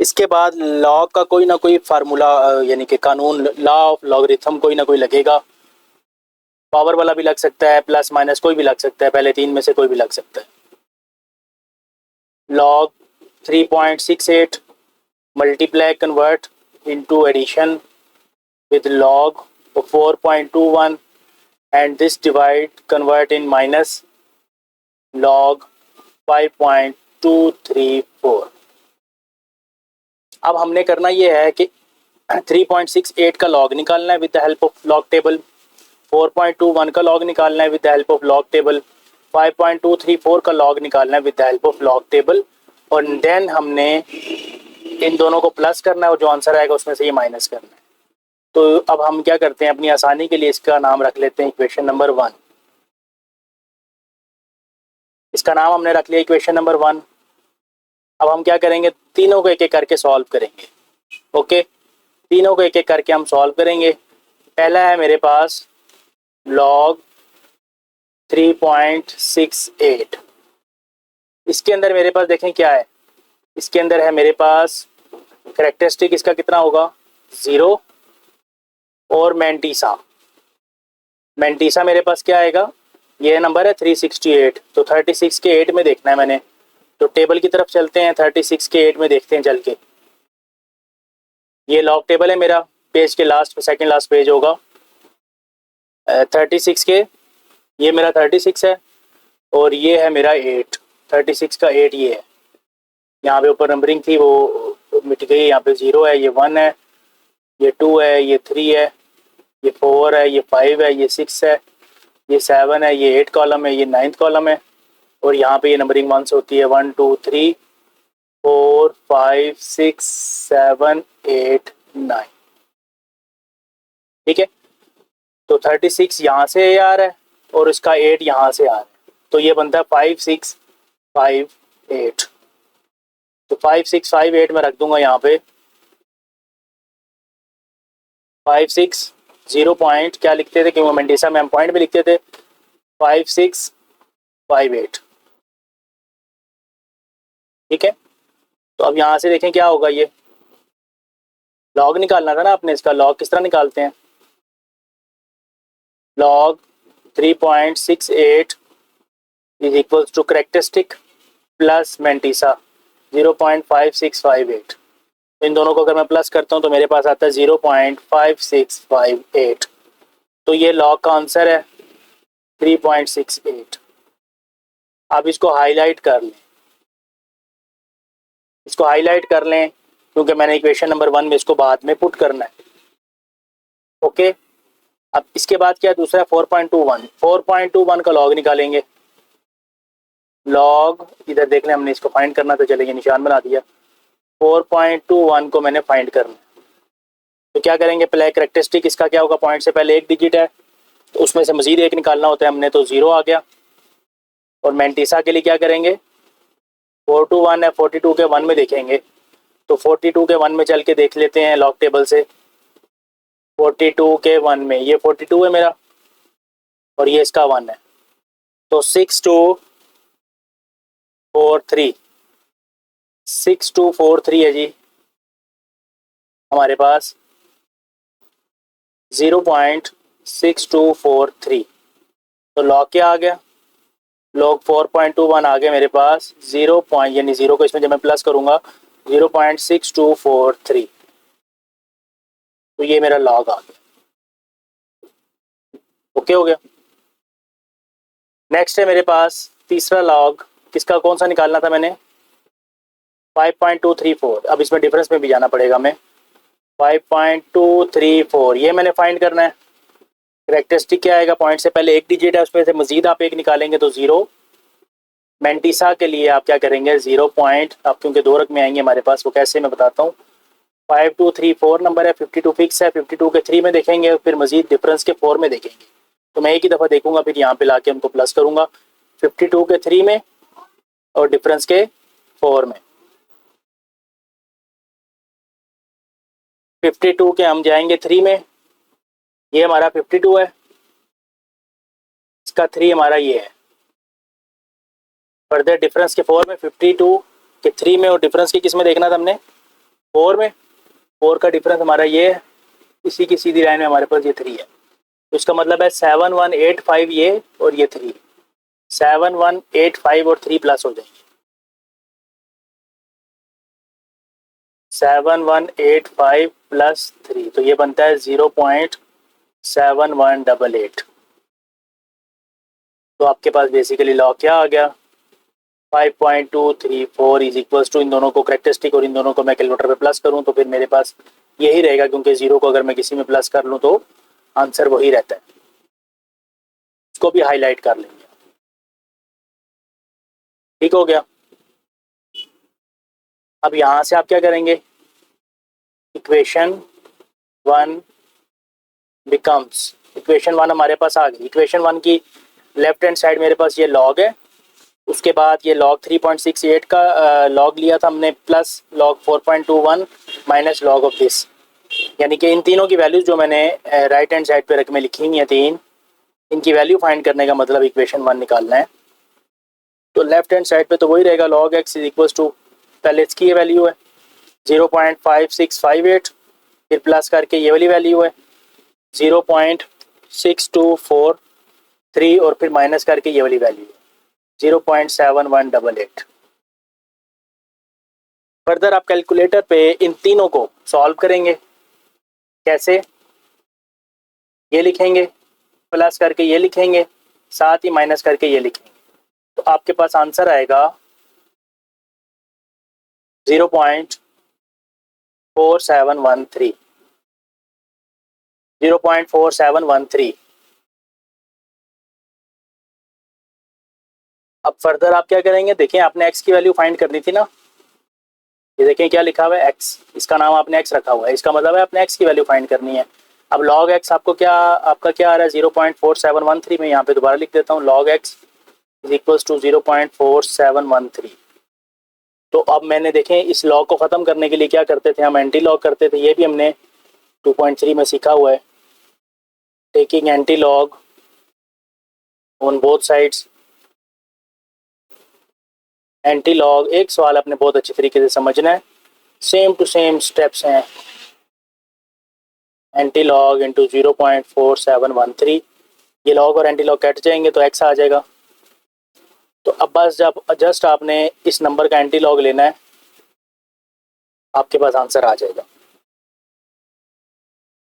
इसके बाद लॉग का कोई ना कोई फार्मूला यानी कि कानून, लॉ ऑफ लॉगरिथम कोई ना कोई लगेगा। पावर वाला भी लग सकता है, प्लस माइनस कोई भी लग सकता है, पहले तीन में से कोई भी लग सकता है। Log 3.68 multiply convert into addition with log of 4.21 and this divide convert in minus log 5.234। अब हमने करना ये है कि 3.68 का लॉग निकालना है with the help of log table, 4.21 का लॉग निकालना है with the help of log table, 5.234 का लॉग निकालना है with the help of log table, और देन हमने इन दोनों को प्लस करना है और जो आंसर आएगा उसमें से ये माइनस करना है। तो अब हम क्या करते हैं, अपनी आसानी के लिए इसका नाम रख लेते हैं इक्वेशन नंबर 1। इसका नाम हमने रख लिया इक्वेशन नंबर 1। अब हम क्या करेंगे, तीनों को एक एक करके सॉल्व करेंगे। ओके, तीनों को एक एक करके हम सॉल्व करेंगे। पहला है मेरे पास लॉग 3.68। इसके अंदर मेरे पास देखें क्या है, इसके अंदर है मेरे पास कैरेक्टरिस्टिक, इसका कितना होगा 0, और मैंटीसा मेरे पास क्या आएगा, ये नंबर है 368। तो 36 के 8 में देखना है मैंने, तो टेबल की तरफ चलते हैं, 36 के 8 में देखते हैं चल के। ये लॉग टेबल है मेरा, पेज के लास्ट पे, सेकंड लास्ट पेज होगा 36 के, ये मेरा 36 है और ये है मेरा 8, 36 का 8 ये है। यहाँ पे ऊपर नंबरिंग थी वो मिट गई, यहाँ पे 0 है, ये 1 है, ये 2 है, ये 3 है, ये 4 है, ये 5 है, ये 6 है, ये 7 है, ये 8 कॉलम है, ये 9th कॉलम है, और यहाँ पे ये नंबरिंग 1 से होती है 1 2 3 4 5 6 7 8 9। ठीक है, तो 36 यहाँ से आ रहा है और इसका 8 यहाँ से आ रहा है, तो ये बनता है 5 6 5 8। तो 5 6 5 8 में रख दूंगा यहाँ पे 5 6 0 पॉइंट क्या लिखते थे, क्योंकि मेंडिसा में हम पॉइंट भी लिखते थे, 5 6 5 8। ठीक है, तो अब यहाँ से देखें क्या होगा, ये लॉग निकालना था ना आपने, इसका लॉग किस तरह निकालते हैं, log 3.68 is equals to characteristic plus mantissa 0.5658। इन दोनों को अगर मैं प्लस करता हूँ तो मेरे पास आता है 0.5658। तो ये लॉग का आंसर है 3.68। अब इसको हाईलाइट कर लें, इसको हाईलाइट कर लें क्योंकि मैंने इक्वेशन नंबर 1 में इसको बाद में पुट करना है। ओके, अब इसके बाद क्या दूसरा 4.21 का लॉग निकालेंगे। लॉग इधर देख लें, हमने इसको फाइंड करना तो चलेगा, निशान बना दिया, 4.21 को मैंने फाइंड करना। तो क्या करेंगे, पहले कैरेक्टरिस्टिक इसका क्या होगा, पॉइंट से पहले एक डिजिट है तो उसमें से मजीद एक निकालना होता है हमने, तो 0 आ गया। और मेंटिसा के लिए क्या करेंगे, 4 to 1 है, 42 के 1 में देखेंगे, तो 42 के 1 में चल के देख लेते हैं लॉग टेबल से। 42 के 1 में ये 42 है मेरा और ये इसका 1 है, तो 6 2 4 3 6 2 4 3 है जी हमारे पास 0.6243। तो लॉग क्या आ गया, लॉग 4.21 आ गया मेरे पास 0 पॉइंट, यानी 0 को इसमें जब मैं प्लस करूंगा 0.6243। तो ये मेरा लॉग आ गया। ओके हो गया। नेक्स्ट है मेरे पास तीसरा लॉग, किसका, कौन सा निकालना था मैंने, 5.234। अब इसमें डिफरेंस में भी जाना पड़ेगा हमें। 5.234 ये मैंने फाइंड करना है। करेक्टरिस्टिक क्या आएगा, पॉइंट से पहले एक डिजिट है, उसमें से मजीद आप एक निकालेंगे तो 0। मेंटिसा के लिए आप क्या करेंगे, 0 पॉइंट, अब क्योंकि 2 रकमें आएंगे हमारे पास, वो कैसे मैं बताता हूँ। 5234 नंबर है, 52 फिक्स है, 52 के 3 में देखेंगे, फिर मजीद डिफरेंस के 4 में देखेंगे। तो मैं एक ही दफ़ा देखूंगा, फिर यहाँ पे लाके उनको प्लस करूंगा, 52 के 3 में और डिफरेंस के 4 में। 52 के हम जाएंगे 3 में, ये हमारा 52 है, इसका 3 हमारा ये है। फर्दर डिफरेंस के 4 में, 52 के 3 में और डिफरेंस के किस में देखना था हमने, 4 में। 4 का डिफरेंस हमारा ये है, इसी की सीधी लाइन में हमारे पास ये 3 है। तो इसका मतलब है 7185 ये और ये 3, 7185 और 3 प्लस हो जाएंगे, 7185 प्लस 3, तो ये बनता है 0.7188। तो आपके पास बेसिकली लॉग क्या आ गया, 5.234 इज इक्वल्स टू, इन दोनों को करेक्टरिस्टिक और इन दोनों को मैं कैलकुलेटर पे प्लस करूं तो फिर मेरे पास यही रहेगा, क्योंकि 0 को अगर मैं किसी में प्लस कर लूं तो आंसर वही रहता है। इसको भी हाईलाइट कर लेंगे, ठीक हो गया। अब यहां से आप क्या करेंगे, इक्वेशन 1 बिकम्स, इक्वेशन 1 हमारे पास आ गई। इक्वेशन 1 की लेफ्ट हैंड साइड मेरे पास ये लॉग है, उसके बाद ये लॉग 3.68 का लॉग लिया था हमने, plus log 4.21 minus log of this, यानी कि इन तीनों की वैल्यूज जो मैंने राइट हैंड साइड पे रकमें लिखी हुई हैं 3, इनकी वैल्यू फाइंड करने का मतलब इक्वेशन 1 निकालना है। तो लेफ्ट हैंड साइड पे तो वही रहेगा, log X is equal to, पहले इसकी ये वैल्यू है 0.5658, फिर प्लस करके ये वाली वैल्यू है 0.6243 और फिर माइनस करके ये वाली वैल्यू है 0.7188। फर्दर आप कैलकुलेटर पे इन तीनों को सॉल्व करेंगे, कैसे, ये लिखेंगे, प्लस करके ये लिखेंगे, साथ ही माइनस करके ये लिखेंगे, तो आपके पास आंसर आएगा 0.4713, 0.4713। अब फर्दर आप क्या करेंगे, देखें आपने x की वैल्यू फाइंड करनी थी ना, ये देखें क्या लिखा हुआ है x, इसका नाम आपने x रखा हुआ है, इसका मतलब है आपने x की वैल्यू फाइंड करनी है। अब log x आपको क्या, आपका क्या आ रहा है 0.4713, मैं यहाँ पे दोबारा लिख देता हूँ, log x is equals to 0.4713। तो अब मैंने देखें इस लॉग को ख़त्म करने के लिए क्या करते थे हम, एंटी लॉग करते थे, ये भी हमने 2.3 में सीखा हुआ है, taking anti log on both sides. Anti log, एक सवाल आपने बहुत अच्छी तरीके से समझना है, सेम टू सेम स्टेप्स हैं, एंटी लॉग इंटू 0.4713, ये लॉग और एंटी लॉग कट जाएंगे तो x आ जाएगा। तो अब बस जब जस्ट आपने इस नंबर का एंटी लॉग लेना है, आपके पास आंसर आ जाएगा।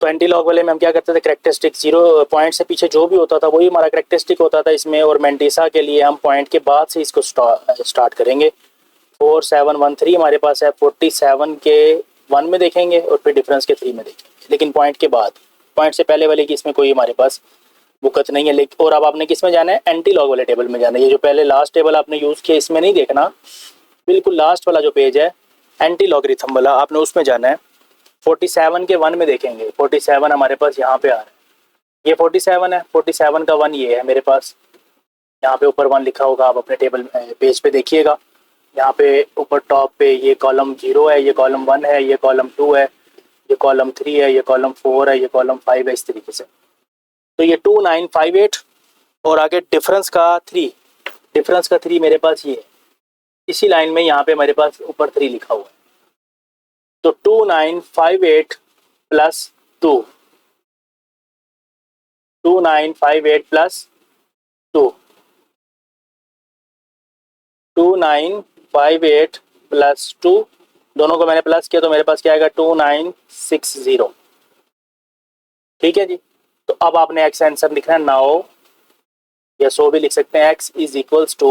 तो एंटी लॉग वाले में हम क्या करते थे, करेक्टरिस्टिक 0 पॉइंट से पीछे जो भी होता था वही हमारा करेक्टरिस्टिक होता था इसमें, और मेंटिसा के लिए हम पॉइंट के बाद से इसको स्टार्ट करेंगे। 4713 हमारे पास है, 47 के 1 में देखेंगे और फिर डिफरेंस के 3 में देखेंगे, लेकिन पॉइंट के बाद, पॉइंट से पहले वाले की इसमें कोई हमारे पास बुकत नहीं है। लेकिन और अब आपने किस में जाना है, एंटी लॉग वाले टेबल में जाना है। ये जो पहले लास्ट टेबल आपने यूज़ किया इसमें नहीं देखना, बिल्कुल लास्ट वाला जो पेज है एंटी लॉगरिथम वाला, आपने उसमें जाना है। 47 के 1 में देखेंगे, 47 हमारे पास यहाँ पे आ रहा है, ये 47 है, 47 का 1 ये है मेरे पास, यहाँ पे ऊपर 1 लिखा होगा, आप अपने टेबल पेज पे देखिएगा, यहाँ पे ऊपर टॉप पे ये कॉलम 0 है, ये कॉलम 1 है, ये कॉलम 2 है, ये कॉलम 3 है, ये कॉलम 4 है, ये कॉलम 5 है, इस तरीके से। तो ये 2958 और आगे डिफरेंस का 3, डिफरेंस का 3 मेरे पास ये है, इसी लाइन में यहाँ पे मेरे पास ऊपर 3 लिखा हुआ है। तो 2958 प्लस 2, 2958 प्लस 2, 2958 प्लस 2, दोनों को मैंने प्लस किया तो मेरे पास क्या आएगा 2960। ठीक है जी। तो अब आपने एक्स आंसर लिखना है नाउ, या सो भी लिख सकते हैं, एक्स इज इक्वल्स टू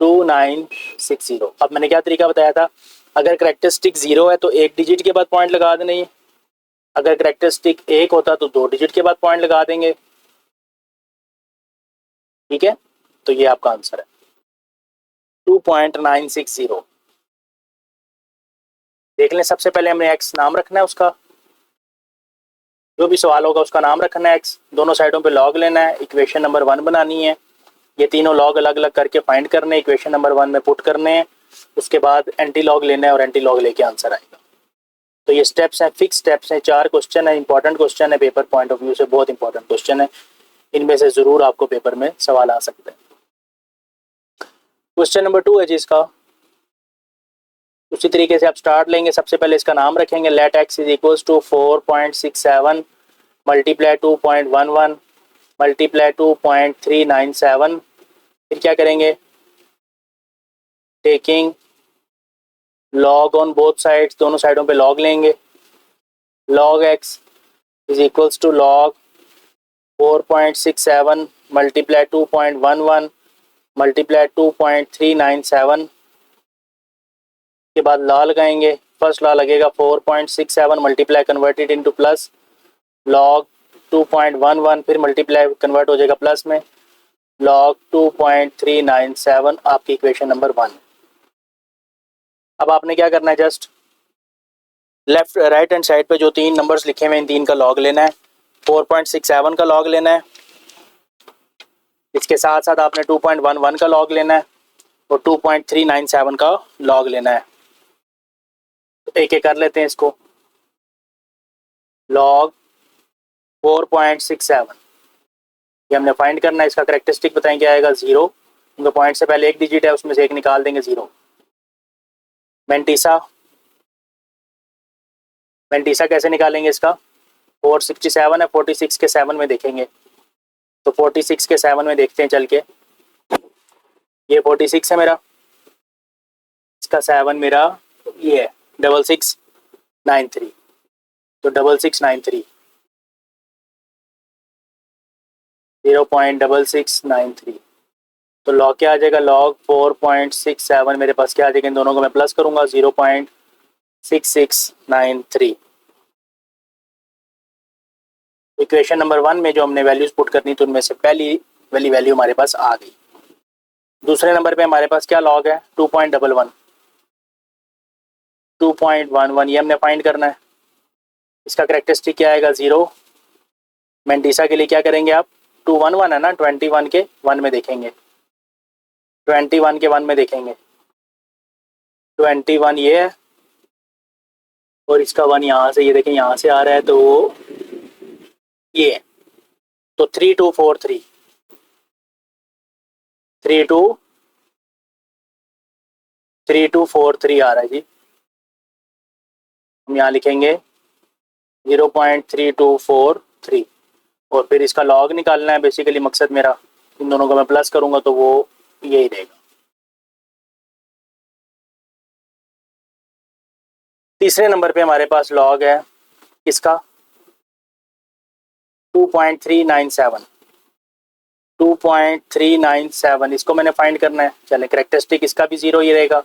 2960। अब मैंने क्या तरीका बताया था, अगर करेक्टरिस्टिक 0 है तो एक डिजिट के बाद पॉइंट लगा देना है, अगर करेक्टरिस्टिक 1 होता तो 2 डिजिट के बाद पॉइंट लगा देंगे। ठीक है, तो ये आपका आंसर है 2.960। देख लें, सबसे पहले हमने एक्स नाम रखना है उसका, जो भी सवाल होगा उसका नाम रखना है एक्स, दोनों साइडों पे लॉग लेना है, इक्वेशन नंबर 1 बनानी है, ये तीनों लॉग अलग अलग करके फाइंड करने, इक्वेशन नंबर 1 में पुट करने हैं, उसके बाद एंटी लॉग लेना है और एंटी लॉग लेके आंसर आएगा। तो ये स्टेप्स हैं, फिक्स स्टेप्स हैं, 4 क्वेश्चन है, इंपॉर्टेंट क्वेश्चन है, पेपर पॉइंट ऑफ व्यू से बहुत इंपॉर्टेंट क्वेश्चन है, इनमें से जरूर आपको पेपर में सवाल आ सकते हैं। क्वेश्चन नंबर 2 है जी इसका, उसी तरीके से आप स्टार्ट लेंगे, सबसे पहले इसका नाम रखेंगे, let X is equals to 4.67 multiply 2.11 multiply 2.397। फिर क्या करेंगे, taking log on both sides, दोनों साइडों पे लॉग लेंगे, log X is equals to log 4.67 multiply 2.11 multiply 2.397 के बाद लॉ लगाएंगे, फर्स्ट लॉ लगेगा 4.67 multiply converted into plus log 2.11, फिर मल्टीप्लाई कन्वर्ट हो जाएगा प्लस में लॉग 2.397, आपकी इक्वेशन नंबर 1। अब आपने क्या करना है, just left right hand side पे जो 3 नंबर्स लिखे हुए हैं इन 3 का लॉग लेना है, 4.67 का लॉग लेना है, इसके साथ साथ आपने 2.11 का लॉग लेना है और 2.397 का लॉग लेना है। तो एक एक कर लेते हैं इसको, लॉग 4.67 ये हमने फाइंड करना है, इसका करेक्टरिस्टिक बताएं क्या आएगा, 0, क्योंकि पॉइंट से पहले एक डिजिट है, उसमें से एक निकाल देंगे 0। मेंटीसा कैसे निकालेंगे इसका, 467 है, 46 के 7 में देखेंगे, तो 46 के 7 में देखते हैं चल के, ये 46 है मेरा, इसका 7 मेरा ये है 6693, तो 6693 0.6693, तो लॉग क्या आ जाएगा, लॉग 4.67 मेरे पास क्या आ जाएगा, इन दोनों को मैं प्लस करूंगा 0.6693। इक्वेशन नंबर 1 में जो हमने वैल्यूज पुट करनी थी उनमें से पहली वाली वैल्यू हमारे पास आ गई। दूसरे नंबर पे हमारे पास क्या लॉग है, 2.11 ये हमने फाइंड करना है, इसका करेक्टरिस्टिक क्या आएगा, 0। मेंटीसा के लिए क्या करेंगे आप, 211 है ना, 21 के 1 में देखेंगे, 21 के 1 में देखेंगे, 21 ये है और इसका 1 यहाँ से, ये देखें यहाँ से आ रहा है, तो वो ये है, तो 3243 3243 आ रहा है जी। हम यहाँ लिखेंगे 0.3243 और फिर इसका लॉग निकालना है, बेसिकली मकसद मेरा, इन दोनों को मैं प्लस करूंगा तो वो यही रहेगा। तीसरे नंबर पे हमारे पास लॉग है इसका 2.397, इसको मैंने फाइंड करना है। चले, करेक्टरिस्टिक इसका भी 0 ही रहेगा,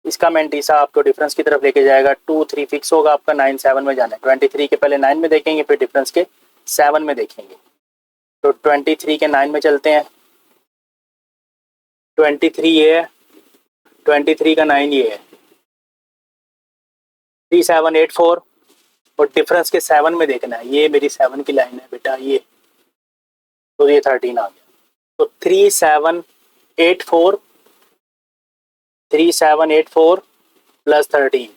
इसका मेंटीसा आपको डिफरेंस की तरफ लेके जाएगा, 2 3 फिक्स होगा आपका, 9 7 में जाना है, 23 के पहले 9 में देखेंगे, फिर डिफरेंस के 7 में देखेंगे, तो 23 के 9 में चलते हैं, 23 ये है, 23 का 9 ये है, 3784 और डिफरेंस के 7 में देखना है, ये मेरी 7 की लाइन है बेटा, ये तो ये 13 आ गया, तो 3784 प्लस 13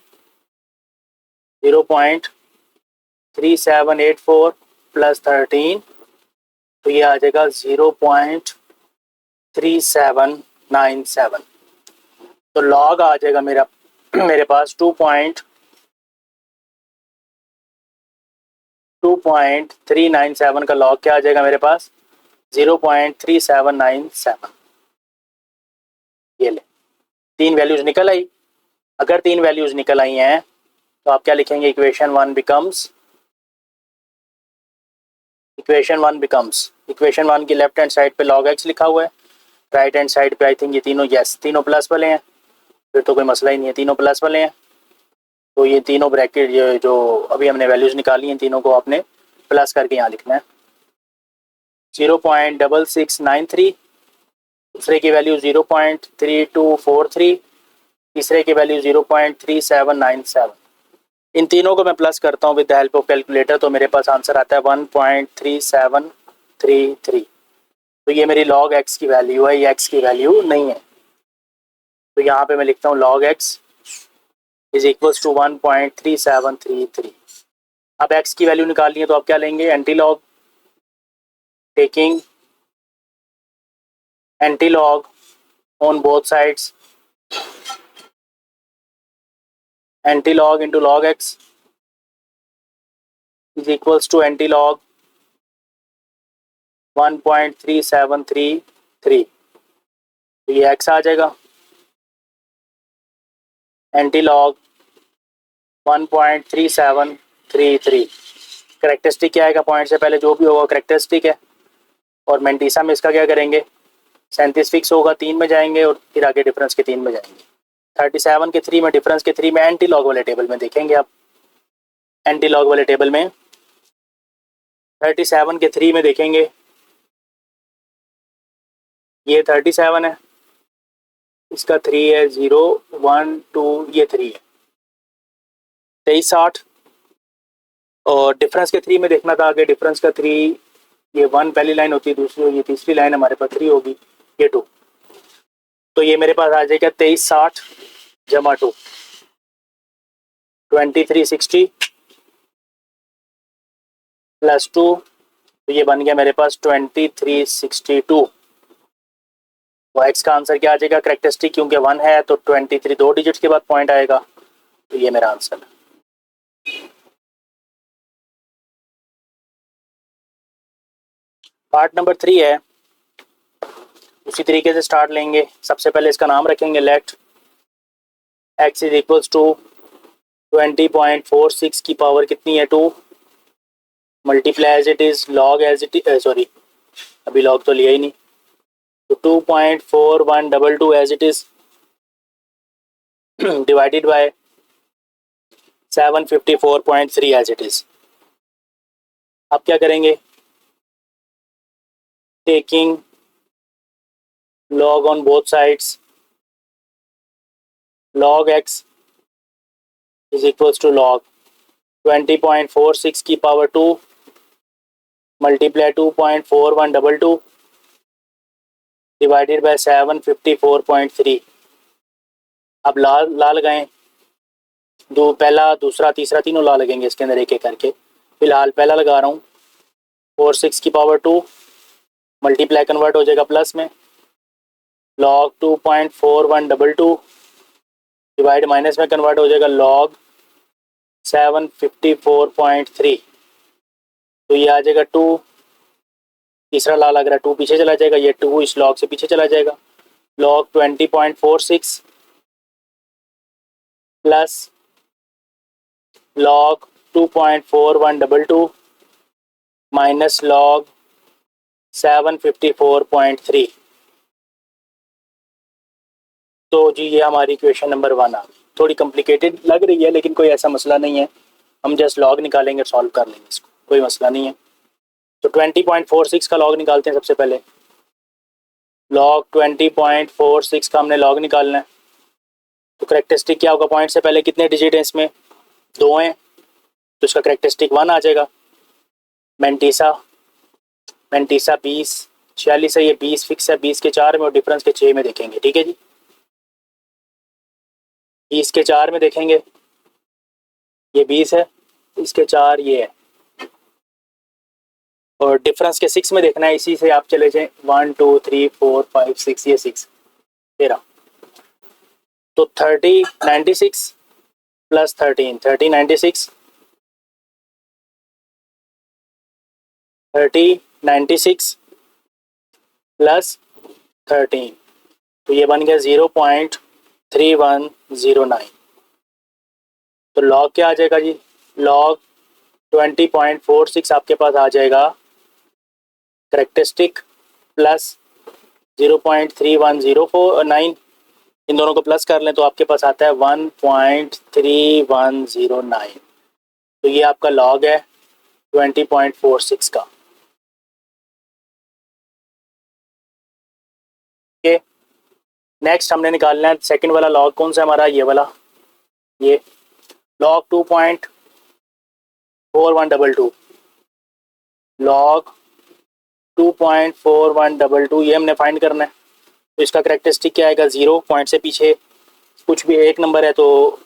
0.3784 प्लस 13, तो ये आ जाएगा 0.3797, तो लॉग आ जाएगा मेरा मेरे पास 2.397 का लॉग क्या आ जाएगा मेरे पास, 0.3797। ये ले, 3 वैल्यूज निकल आई। अगर 3 वैल्यूज निकल आई हैं तो आप क्या लिखेंगे, equation one becomes equation one की लेफ्ट हैंड साइड पे लॉग एक्स लिखा हुआ है, राइट हैंड साइड पे आई थिंक ये तीनों, यस तीनों प्लस वाले हैं, फिर तो कोई मसला ही नहीं है, तीनों प्लस वाले हैं। तो ये तीनों ब्रैकेट ये जो अभी हमने वैल्यूज़ निकाली हैं तीनों को आपने प्लस करके यहाँ लिखना है। 0.6693, दूसरे की वैल्यू 0.3243, तीसरे की वैल्यू 0.3797। इन तीनों को मैं प्लस करता हूँ with the help of calculator, तो मेरे पास आंसर आता है 1.3733। तो ये मेरी log x की वैल्यू है, ये x की वैल्यू नहीं है। तो यहाँ पे मैं लिखता हूँ log x is equals to 1.3733। अब x की वैल्यू निकालनी है तो आप क्या लेंगे, anti log, taking anti log on both sides, anti log into log x is equals to anti log 1.3733। तो ये x आ जाएगा, एंटी लॉग 1.3733। करेक्टरिस्टिक क्या आएगा, पॉइंट से पहले जो भी होगा करेक्टरिस्टिक है। और मेंटीसा में इसका क्या करेंगे, 37 फिक्स होगा, 3 में जाएंगे और फिर आगे डिफरेंस के 3 में जाएंगे। 37 के 3 में, डिफरेंस के 3 में, एंटी लॉग वाले टेबल में देखेंगे आप। एंटी लॉग वाले टेबल में 37 के 3 में देखेंगे, ये 37 है, इसका 3 है, 0 1 2, ये 3 है, 2360। और डिफरेंस के 3 में देखना था आगे, डिफरेंस का 3, ये 1 पहली लाइन होती है, दूसरी, ये तीसरी लाइन हमारे पास 3 होगी, ये 2। तो ये मेरे पास आ जाएगा 2360 जमा 2, 2360 प्लस 2, तो ये बन गया मेरे पास 2362। तो एक्स का आंसर क्या आ जाएगा, करेक्टरिस्टिक क्योंकि 1 है तो 23 दो डिजिट्स के बाद पॉइंट आएगा, तो ये मेरा आंसर है। पार्ट नंबर 3 है, उसी तरीके से स्टार्ट लेंगे। सबसे पहले इसका नाम रखेंगे let x is equals to 20.46 की पावर कितनी है 2, multiply as it is log as it is, sorry अभी लॉग तो लिया ही नहीं, तो 2.4122 as it is divided by 754.3 as it is. अब क्या करेंगे, taking log on both sides, log x is equals to log 20.46 की पावर 2 मल्टीप्लाई 2.4122 डिवाइडेड बाय 754.3। अब ला लगाएं, दो पहला दूसरा तीसरा तीनों ला लगेंगे इसके अंदर एक एक करके। फिलहाल पहला लगा रहा हूँ, 46 की पावर 2 मल्टीप्लाई कन्वर्ट हो जाएगा प्लस में, log 2.4122 डिवाइड माइनस में कन्वर्ट हो जाएगा log 754.3। तो ये आ जाएगा 2, तीसरा ला लग रहा है 2 पीछे चला जाएगा, ये 2 इस log से पीछे चला जाएगा, log 20.46 plus log 2.4122 minus log 754.3। तो जी ये हमारी इक्वेशन नंबर 1 आ गई। थोड़ी कॉम्प्लिकेटेड लग रही है लेकिन कोई ऐसा मसला नहीं है, हम जस्ट लॉग निकालेंगे, सॉल्व कर लेंगे इसको, कोई मसला नहीं है। तो 20.46 का लॉग निकालते हैं सबसे पहले। लॉग 20.46 का हमने लॉग निकालना है, तो करेक्टरिस्टिक क्या होगा, पॉइंट से पहले कितने डिजिट हैं इसमें, 2 हैं, तो इसका करेक्टरिस्टिक 1 आ जाएगा। मेंटीसा 20 46 है, ये 20 फिक्स है, 20 के 4 में और डिफरेंस के 6 में देखेंगे, ठीक है जी। 20 के 4 में देखेंगे, ये 20 है, इसके 4 ये है, और डिफरेंस के 6 में देखना है, इसी से आप चले जाएं 1 2 3 4 5 6, ये 6 13, तो 3096 प्लस 13 3096 3096 प्लस 13, तो ये बन गया 0.3109। तो लॉग क्या आ जाएगा जी, लॉग 20.46 आपके पास आ जाएगा करेक्टरिस्टिक प्लस 0.3109, इन दोनों को प्लस कर लें तो आपके पास आता है 1.3109। तो ये आपका लॉग है 20.46 का। ओके, नेक्स्ट हमने निकालना है सेकंड वाला लॉग। कौन सा हमारा? ये वाला, ये लॉग 2.4122, लॉग 2.4122 ये हमने फाइंड करना है। तो इसका करेक्टरिस्टिक क्या आएगा? 0 पॉइंट से पीछे कुछ भी एक नंबर है तो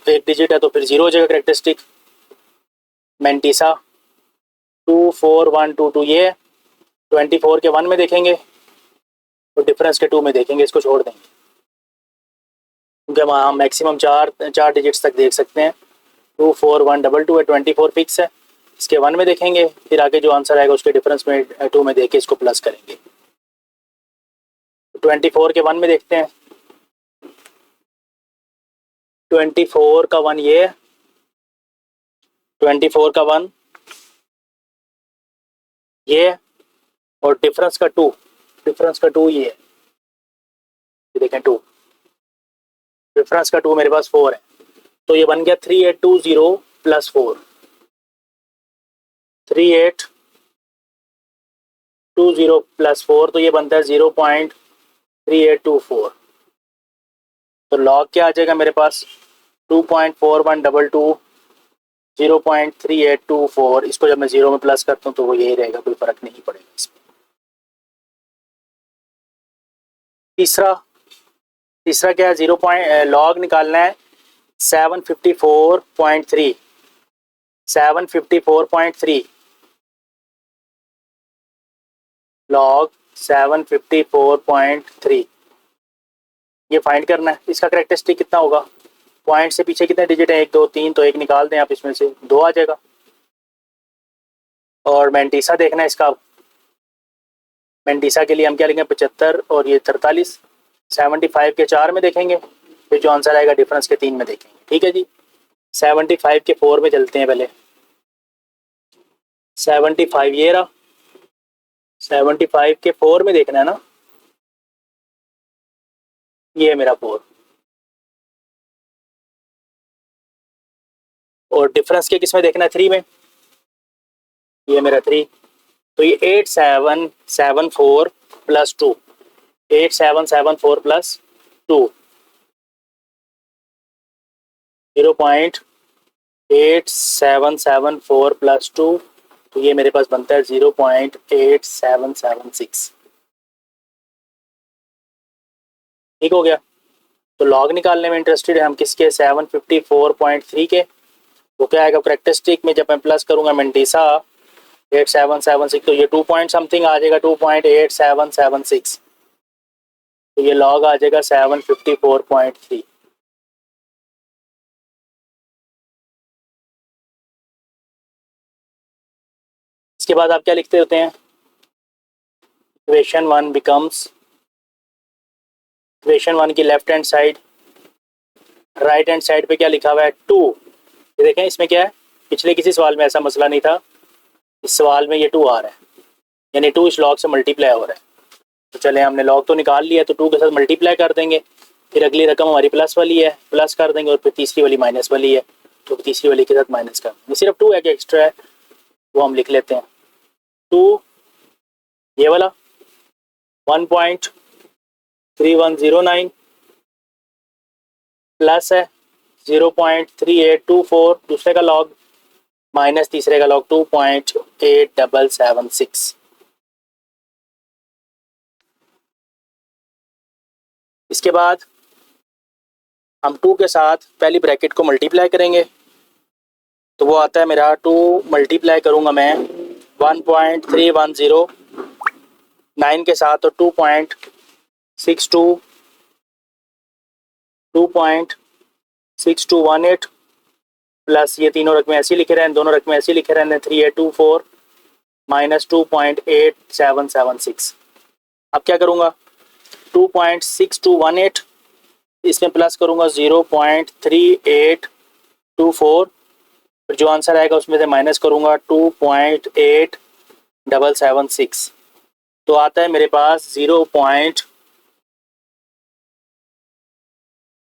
एक डिजिट है तो फिर 0 हो जाएगा करेक्टरिस्टिक। मेंटिसा 24122 ये 24 के 1 में देखेंगे तो डिफरेंस के 2 में देखेंगे, इसको छोड़ देंगे क्योंकि हम मैक्सिमम चार डिजिट्स तक देख सकते हैं। 24122 है, 24 फिक्स है, इसके 1 में देखेंगे, फिर आगे जो आंसर आएगा उसके डिफरेंस में 2 में देख के इसको प्लस करेंगे। 24 के 1 में देखते हैं। 24 का 1 ये है, 24 का 1 ये है, और डिफरेंस का 2 ये है, ये देखें 2, डिफरेंस का 2 मेरे पास 4 है। तो ये बन गया 3820 प्लस 4, 3820 प्लस 4, तो ये बनता है 0.3824। तो लॉग क्या आ जाएगा मेरे पास? 2.4122 0.3824। इसको जब मैं 0 में प्लस करता हूँ तो वो यही रहेगा, कोई फर्क नहीं पड़ेगा इसमें। तीसरा क्या है? लॉग निकालना है 754.3, 754.3 लॉग 754.3 ये फाइंड करना है। इसका करेक्टरिस्टिक कितना होगा? पॉइंट से पीछे कितने डिजिट है? 1 2 3, तो 1 निकाल दें आप, इसमें से 2 आ जाएगा। और मेंटिसा देखना है इसका। मेंटिसा के लिए हम क्या लेंगे? 75 और ये 43। 75 के 4 में देखेंगे, फिर जो आंसर आएगा डिफरेंस के 3 में देखेंगे। ठीक है जी। 75 के 4 में चलते हैं पहले। 75 ये रहा, 75 के 4 में देखना है ना, ये है मेरा 4, और डिफरेंस के किस में देखना है? 3 में, ये मेरा 3। तो ये 8774 प्लस 2, 8774 प्लस 2 0.8774 प्लस 2, तो ये मेरे पास बनता है 0.8776। ठीक हो गया। तो लॉग निकालने में इंटरेस्टेड है हम किसके? 754.3 के। वो क्या आएगा करेक्टरिस्टिक में? जब मैं प्लस करूंगा मेंटिसा 8776, तो ये 2 पॉइंट समथिंग आ जाएगा, 2.8776। तो ये लॉग आ जाएगा 754.3। इसके बाद आप क्या लिखते होते हैं? इक्वेशन 1 बिकम्स, इक्वेशन 1 की left hand side, right hand side पे क्या लिखा हुआ है? 2। ये देखें इसमें क्या है, पिछले किसी सवाल में ऐसा मसला नहीं था, इस सवाल में ये 2 आ रहा है, यानी 2 इस लॉग से मल्टीप्लाई हो रहा है। तो चले हमने लॉग तो निकाल लिया, तो 2 के साथ मल्टीप्लाई कर देंगे, फिर अगली रकम हमारी प्लस वाली है, प्लस कर देंगे, और फिर तीसरी वाली माइनस वाली है, तो तीसरी वाली के साथ माइनस कर देंगे। सिर्फ 2 है कि एक्स्ट्रा है वो हम लिख लेते हैं। 2 ये वाला 1.3109 प्लस है 0.3824 दूसरे का लॉग, माइनस तीसरे का लॉग 2.8776। इसके बाद हम 2 के साथ पहली ब्रैकेट को मल्टीप्लाई करेंगे, तो वो आता है मेरा 2 मल्टीप्लाई करूंगा मैं 1.310 9 के साथ, तो 2.6218 प्लस ये तीनों रकमें ऐसी लिखे रहे, दोनों रकमें ऐसी लिखे रहने 3824 माइनस 2.8776। अब क्या करूँगा? 2.6218 इसमें प्लस करूँगा 0.3824, फिर जो आंसर आएगा उसमें से माइनस करूँगा 2.8776, तो आता है मेरे पास 0.3824।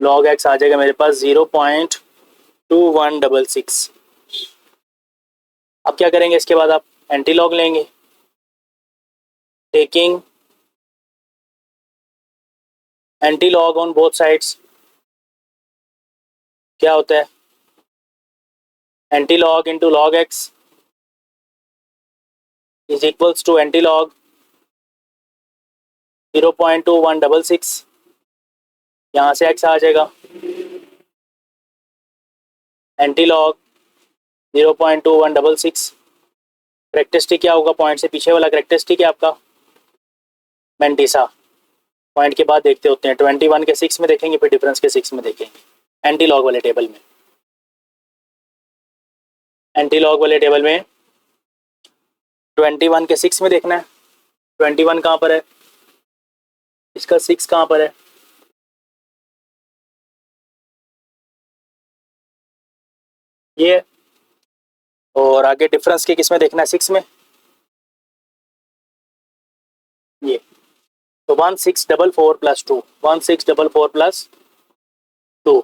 लॉग एक्स आ जाएगा मेरे पास 0.2166। अब क्या करेंगे इसके बाद आप एंटी लॉग लेंगे, taking anti log on both sides. क्या होता है, anti log into log X is equals to anti log 0.2166। यहाँ से एक्स आ जाएगा, एंटी लॉग 0.2166। करेक्टरिस्टिक क्या होगा, पॉइंट से पीछे वाला करेक्टरिस्टिक है आपका मैंटिसा। पॉइंट के बाद देखते होते हैं, 21 के 6 में देखेंगे, फिर डिफरेंस के 6 में देखेंगे। एंटी लॉग वाले टेबल में, एंटी लॉग वाले टेबल में 21 के 6 में देखना है। 21 कहाँ पर है, इसका 6 कहाँ पर है, ये। और आगे डिफरेंस के किस में देखना है, 6 में, ये। तो 1644 प्लस 2, 1644 प्लस 2,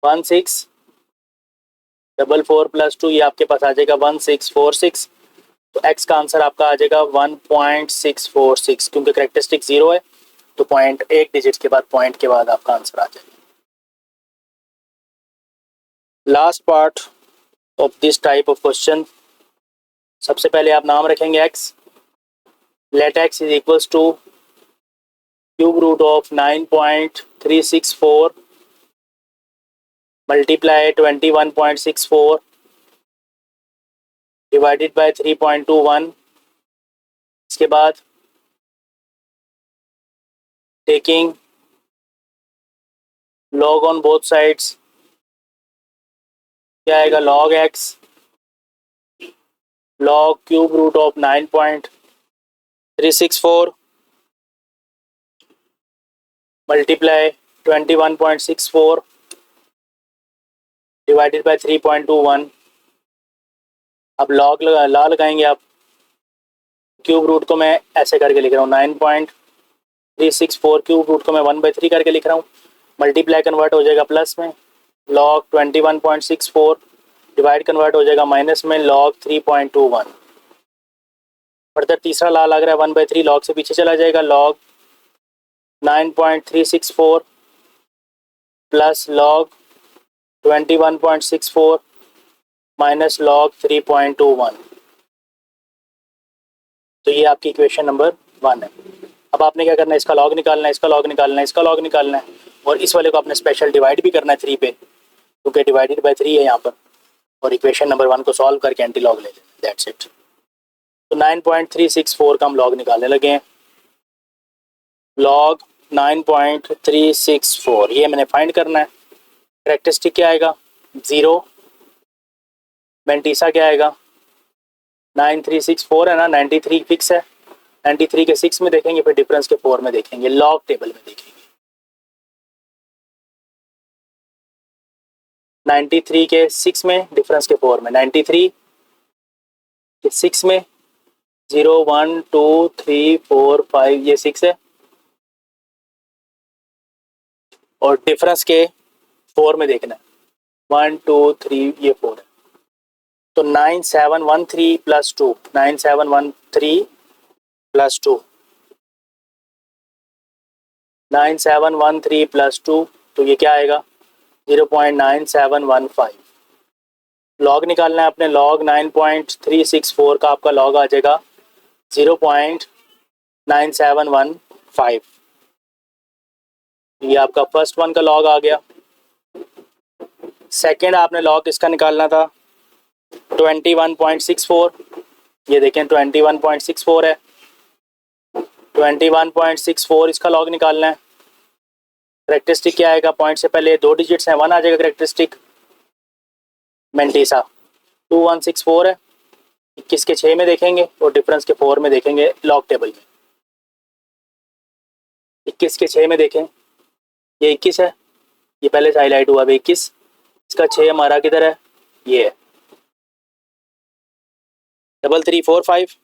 1644 प्लस 2, ये आपके पास आ जाएगा 1646। तो x का आंसर आपका आ जाएगा 1.646, क्योंकि करेक्टरिस्टिक 0 है तो पॉइंट एक डिजिट के बाद, पॉइंट के बाद आपका आंसर आ जाएगा। Last part of this type of question, सबसे पहले आप नाम रखेंगे x, let x is equals to cube root of 9.364 multiply 21.64 divided by 3.21। इसके बाद taking log on both sides, क्या आएगा, log X log cube root of 9.364 multiply 21.64 divided by 3.21। अब लॉग ला लगाएंगे आप, क्यूब रूट को मैं ऐसे करके लिख रहा हूँ, 9.364 क्यूब रूट को मैं 1/3 करके लिख रहा हूँ, मल्टीप्लाई कन्वर्ट हो जाएगा प्लस में, लॉग 21.64 डिवाइड कन्वर्ट हो जाएगा माइनस में, लॉग 3.21। फर्दर तीसरा ला लग रहा है 1/3, लॉग से पीछे चला जाएगा, log 9.364 plus log 21.64 minus log 3.21। तो ये आपकी इक्वेशन नंबर 1 है। अब आपने क्या करना है, इसका लॉग निकालना है, इसका लॉग निकालना है, इसका लॉग निकालना है, और इस वाले को आपने स्पेशल डिवाइड भी करना है 3 पे, क्योंकि डिवाइडेड बाय 3 है यहाँ पर, और इक्वेशन नंबर 1 को सॉल्व करके एंटी लॉग ले लेना, दैट्स इट। तो 9.364 का हम लॉग निकालने लगे हैं, लॉग 9.364 ये मैंने फाइंड करना है। करेक्टरिस्टिक क्या आएगा, 0, मैंटिसा क्या आएगा, 9364 है ना, 93 फिक्स है, 93 के 6 में देखेंगे, फिर डिफरेंस के 4 में देखेंगे, लॉग टेबल में देखेंगे। 93 के 6 में, डिफरेंस के 4 में, 93 के 6 में 0 1 2 3 4 5 ये 6 है, और डिफरेंस के 4 में देखना है, 1 2 3 ये 4 है। तो 9713 प्लस 2, 9713 प्लस 2, 9713 प्लस 2, तो ये क्या आएगा, 0.9715। लॉग निकालना है अपने, लॉग 9.364 का आपका लॉग आ जाएगा 0.9715। ये आपका फर्स्ट वन का लॉग आ गया। सेकेंड आपने लॉग किसका निकालना था, 21.64, ये देखें 21.64 है, 21.64 इसका लॉग निकालना है। करेक्टरिस्टिक क्या आएगा, पॉइंट से पहले 2 डिजिट्स हैं, 1 आ जाएगा करेक्टरिस्टिक मैंटिसा। 2164 है, 21 के 6 में देखेंगे और डिफरेंस के 4 में देखेंगे लॉग टेबल में। 21 के 6 में देखें, ये 21 है, ये पहले से हाईलाइट हुआ, अब 21, इसका 6 हमारा किधर है, ये है 3345।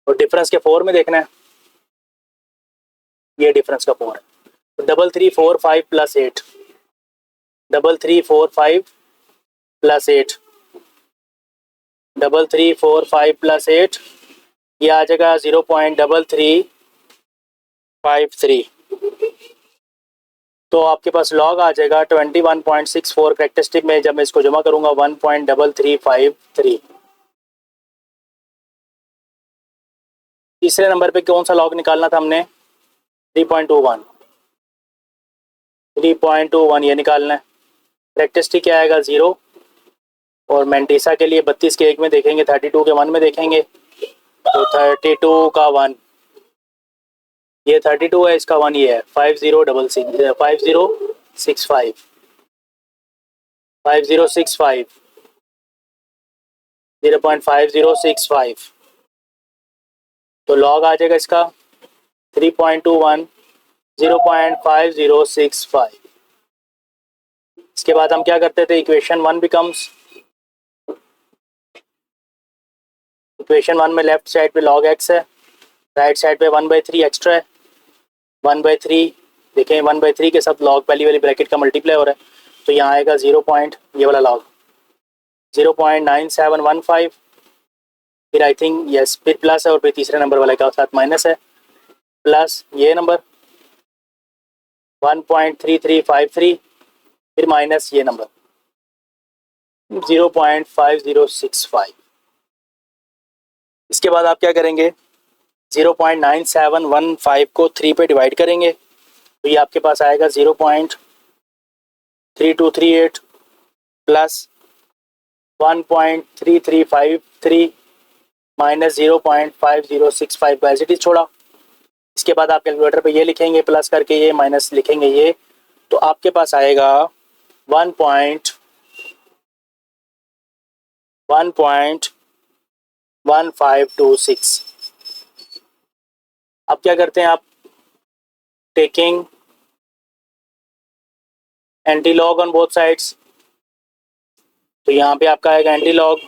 और डिफरेंस के 4 में देखना है, ये डिफरेंस का 4 है। तो 3345 प्लस 8, 3345 प्लस 8, 3345 प्लस 8, ये आ जाएगा 0.3353। तो आपके पास लॉग आ जाएगा 21.64 कैरेक्टरिस्टिक में, जब मैं इसको जमा करूंगा 1.3353। तीसरे नंबर पे कौन सा लॉग निकालना था हमने? 3.21, 3.21 ये निकालना है। कैरेक्टरिस्टिक क्या आएगा? 0। और मैंटीसा के लिए 32 के 1 में देखेंगे, 32 के 1 में देखेंगे, तो 32 का 1, ये 32 है, इसका 1 ये है, 5065, 5065, 5065, 0.5065। तो लॉग आ जाएगा इसका 3.21, 0.5065। इसके बाद हम क्या करते थे? इक्वेशन 1 बिकम्स, इक्वेशन 1 में लेफ्ट साइड पे log x है, राइट साइड पे 1/3 एक्स्ट्रा है। 1/3 देखें, 1/3 के साथ log पहली वाली ब्रैकेट का मल्टीप्लाई हो रहा है, तो यहाँ आएगा 0 पॉइंट, ये वाला log 0.9715, फिर आई थिंक यस, फिर प्लस है, और फिर तीसरे नंबर वाले का साथ माइनस है, प्लस ये नंबर 1.3353, फिर माइनस ये नंबर 0.5065। इसके बाद आप क्या करेंगे? 0.9715 को 3 पे डिवाइड करेंगे, तो ये आपके पास आएगा 0.3238 प्लस 1.3353 माइनस 0.5065 को एज इट इज छोड़ा। इसके बाद आप कैलकुलेटर पे ये लिखेंगे प्लस करके, ये माइनस लिखेंगे ये, तो आपके पास आएगा 1.1526। अब क्या करते हैं आप? Taking anti log on both sides, तो यहाँ पे आपका आएगा anti log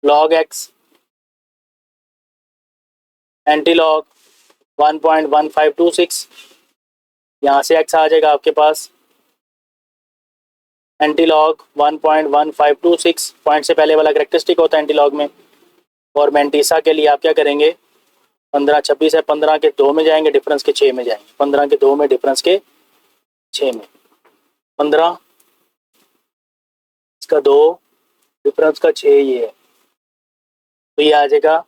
log x, anti log 1.1526, यहाँ से x आ जाएगा आपके पास एंटी लॉग 1.1526, पॉइंट से पहले वाला कैरेक्टरिस्टिक होता है एंटी लॉग में। और मैंटीसा के लिए आप क्या करेंगे? 15 26 है, 15 के 2 में जाएंगे, डिफरेंस के 6 में जाएंगे, 15 के 2 में, डिफरेंस के 6 में, 15 इसका 2, डिफरेंस का 6 ये है, तो ये आ जाएगा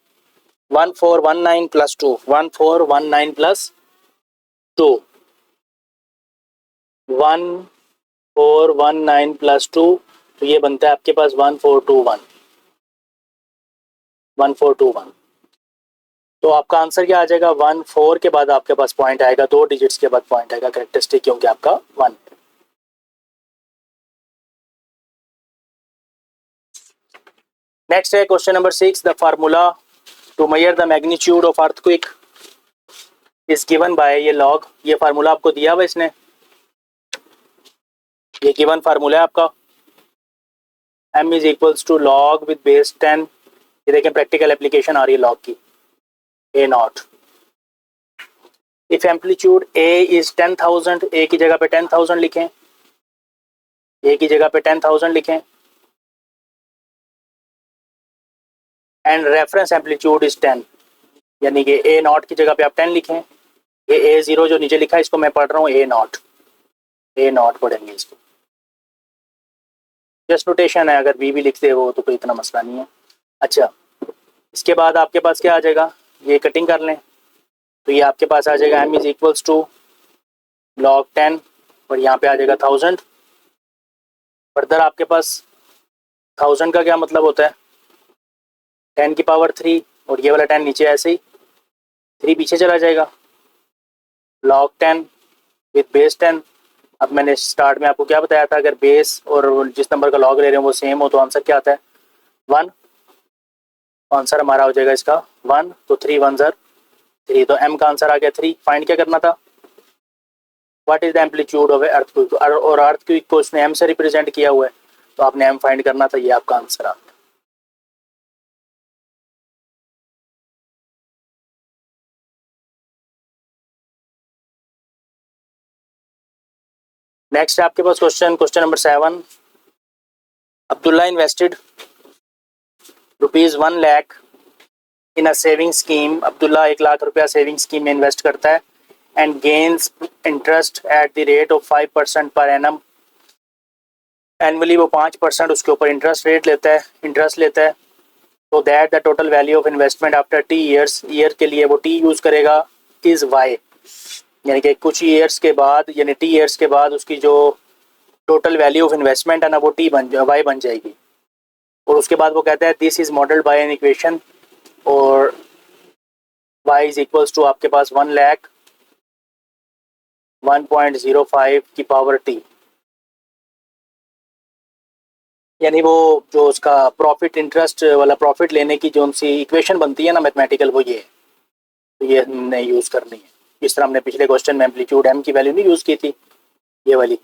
1419 प्लस 2, 1419 प्लस 2, 1419 प्लस 2, तो ये बनता है आपके पास 1421, 1421। तो आपका आंसर क्या आ जाएगा? 14 के बाद आपके पास पॉइंट आएगा, 2 डिजिट्स के बाद पॉइंट आएगा कैरेक्टरिस्टिक, क्योंकि आपका 1 है। नेक्स्ट है question number 6, the formula to measure the magnitude of earthquake is given by, ये लॉग, ये फार्मूला आपको दिया हुआ इसने, ये गिवन फार्मूला है आपका, m is equals to log with base 10। ये देखें प्रैक्टिकल एप्लीकेशन आ रही है लॉग की, a not. If amplitude a is 10,000, a की जगह पे 10,000 लिखें, a की जगह पे 10,000 लिखें, एंड रेफरेंस एम्पलीट्यूड इज 10, यानी कि a नॉट की जगह पे आप 10 लिखें। ये a0 जो नीचे लिखा है इसको मैं पढ़ रहा हूँ a नॉट, a नॉट पढ़ेंगे इसको, जस्ट नोटेशन है, अगर b भी लिखते हो तो कोई इतना मसला नहीं है। अच्छा, इसके बाद आपके पास क्या आ जाएगा? ये कटिंग कर लें, तो ये आपके पास आ जाएगा m is equals to log 10, और यहाँ पे आ जाएगा 1000। फर्दर आपके पास 1000 का क्या मतलब होता है? 10 की पावर 3, और ये वाला 10 नीचे ऐसे ही 3 पीछे चला जाएगा, log 10 विद बेस 10। अब मैंने स्टार्ट में आपको क्या बताया था, अगर बेस और जिस नंबर का लॉग ले रहे हैं वो सेम हो तो आंसर क्या आता है? 1। आंसर हमारा हो जाएगा इसका 1, तो 3 1 ज़र 3, तो m का आंसर आ गया 3। फाइंड क्या करना था? What is the amplitude of earthquake, और अर्थक्वेक को उसने m से रिप्रेजेंट किया हुआ है, तो आपने m फाइंड करना था, ये आपका आंसर आ गया। नेक्स्ट है आपके पास question number 7। Abdullah invested ₹1 lakh in a saving scheme. Abdullah 1 lakh रुपया सेविंग स्कीम में इन्वेस्ट करता है and gains interest at the rate of 5% per annum. Annually वो 5% उसके ऊपर इंटरेस्ट लेता है। तो that the total value of investment after T years, year के लिए वो T यूज़ करेगा, इज़ वाई, यानी कि कुछ ईयर्स के बाद, यानी T ईयर्स के बाद उसकी जो टोटल वैल्यू ऑफ इन्वेस्टमेंट है ना वो वाई बन जाएगी। और उसके बाद वो कहता है this is modelled by an equation, और y इज इक्वल्स टू आपके पास 1 लाख 1.05 की पावर t, यानी वो जो उसका प्रॉफिट इंटरेस्ट वाला प्रॉफिट लेने की जो उनसी इक्वेशन बनती है ना मैथमेटिकल, वो ये है। तो ये हमने यूज़ करनी है। इस तरह हमने पिछले क्वेश्चन में एम्पलीट्यूड m की वैल्यू नहीं यूज़ की थी, ये वाली।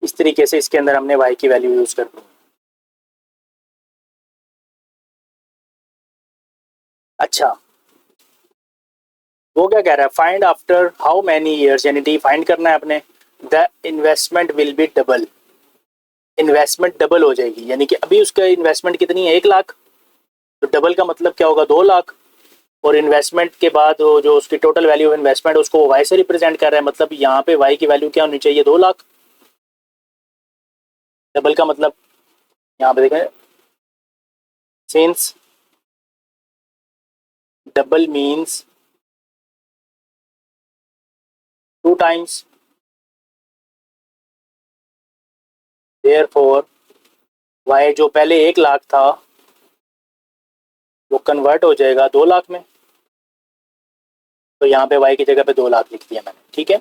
इस तरीके से इसके अंदर हमने y की वैल्यू यूज़ करनी है। अच्छा, वो क्या कह रहा है, find after how many years, यानी टी फाइंड करना है अपने, the investment will be double, investment double हो जाएगी। यानी कि अभी उसका इन्वेस्टमेंट कितनी है, 1 लाख, तो डबल का मतलब क्या होगा, 2 लाख। और इन्वेस्टमेंट के बाद वो जो उसकी टोटल वैल्यू ऑफ इन्वेस्टमेंट उसको वाई से रिप्रेजेंट कर रहा है, मतलब यहाँ पे वाई की वैल्यू क्या होनी चाहिए, 2 लाख। डबल का मतलब यहाँ पे देखें, since double means 2 times, therefore Y जो पहले 1 लाख था वो कन्वर्ट हो जाएगा 2 लाख में। तो यहाँ पे वाई की जगह पे 2 लाख लिख दिया मैंने, ठीक है।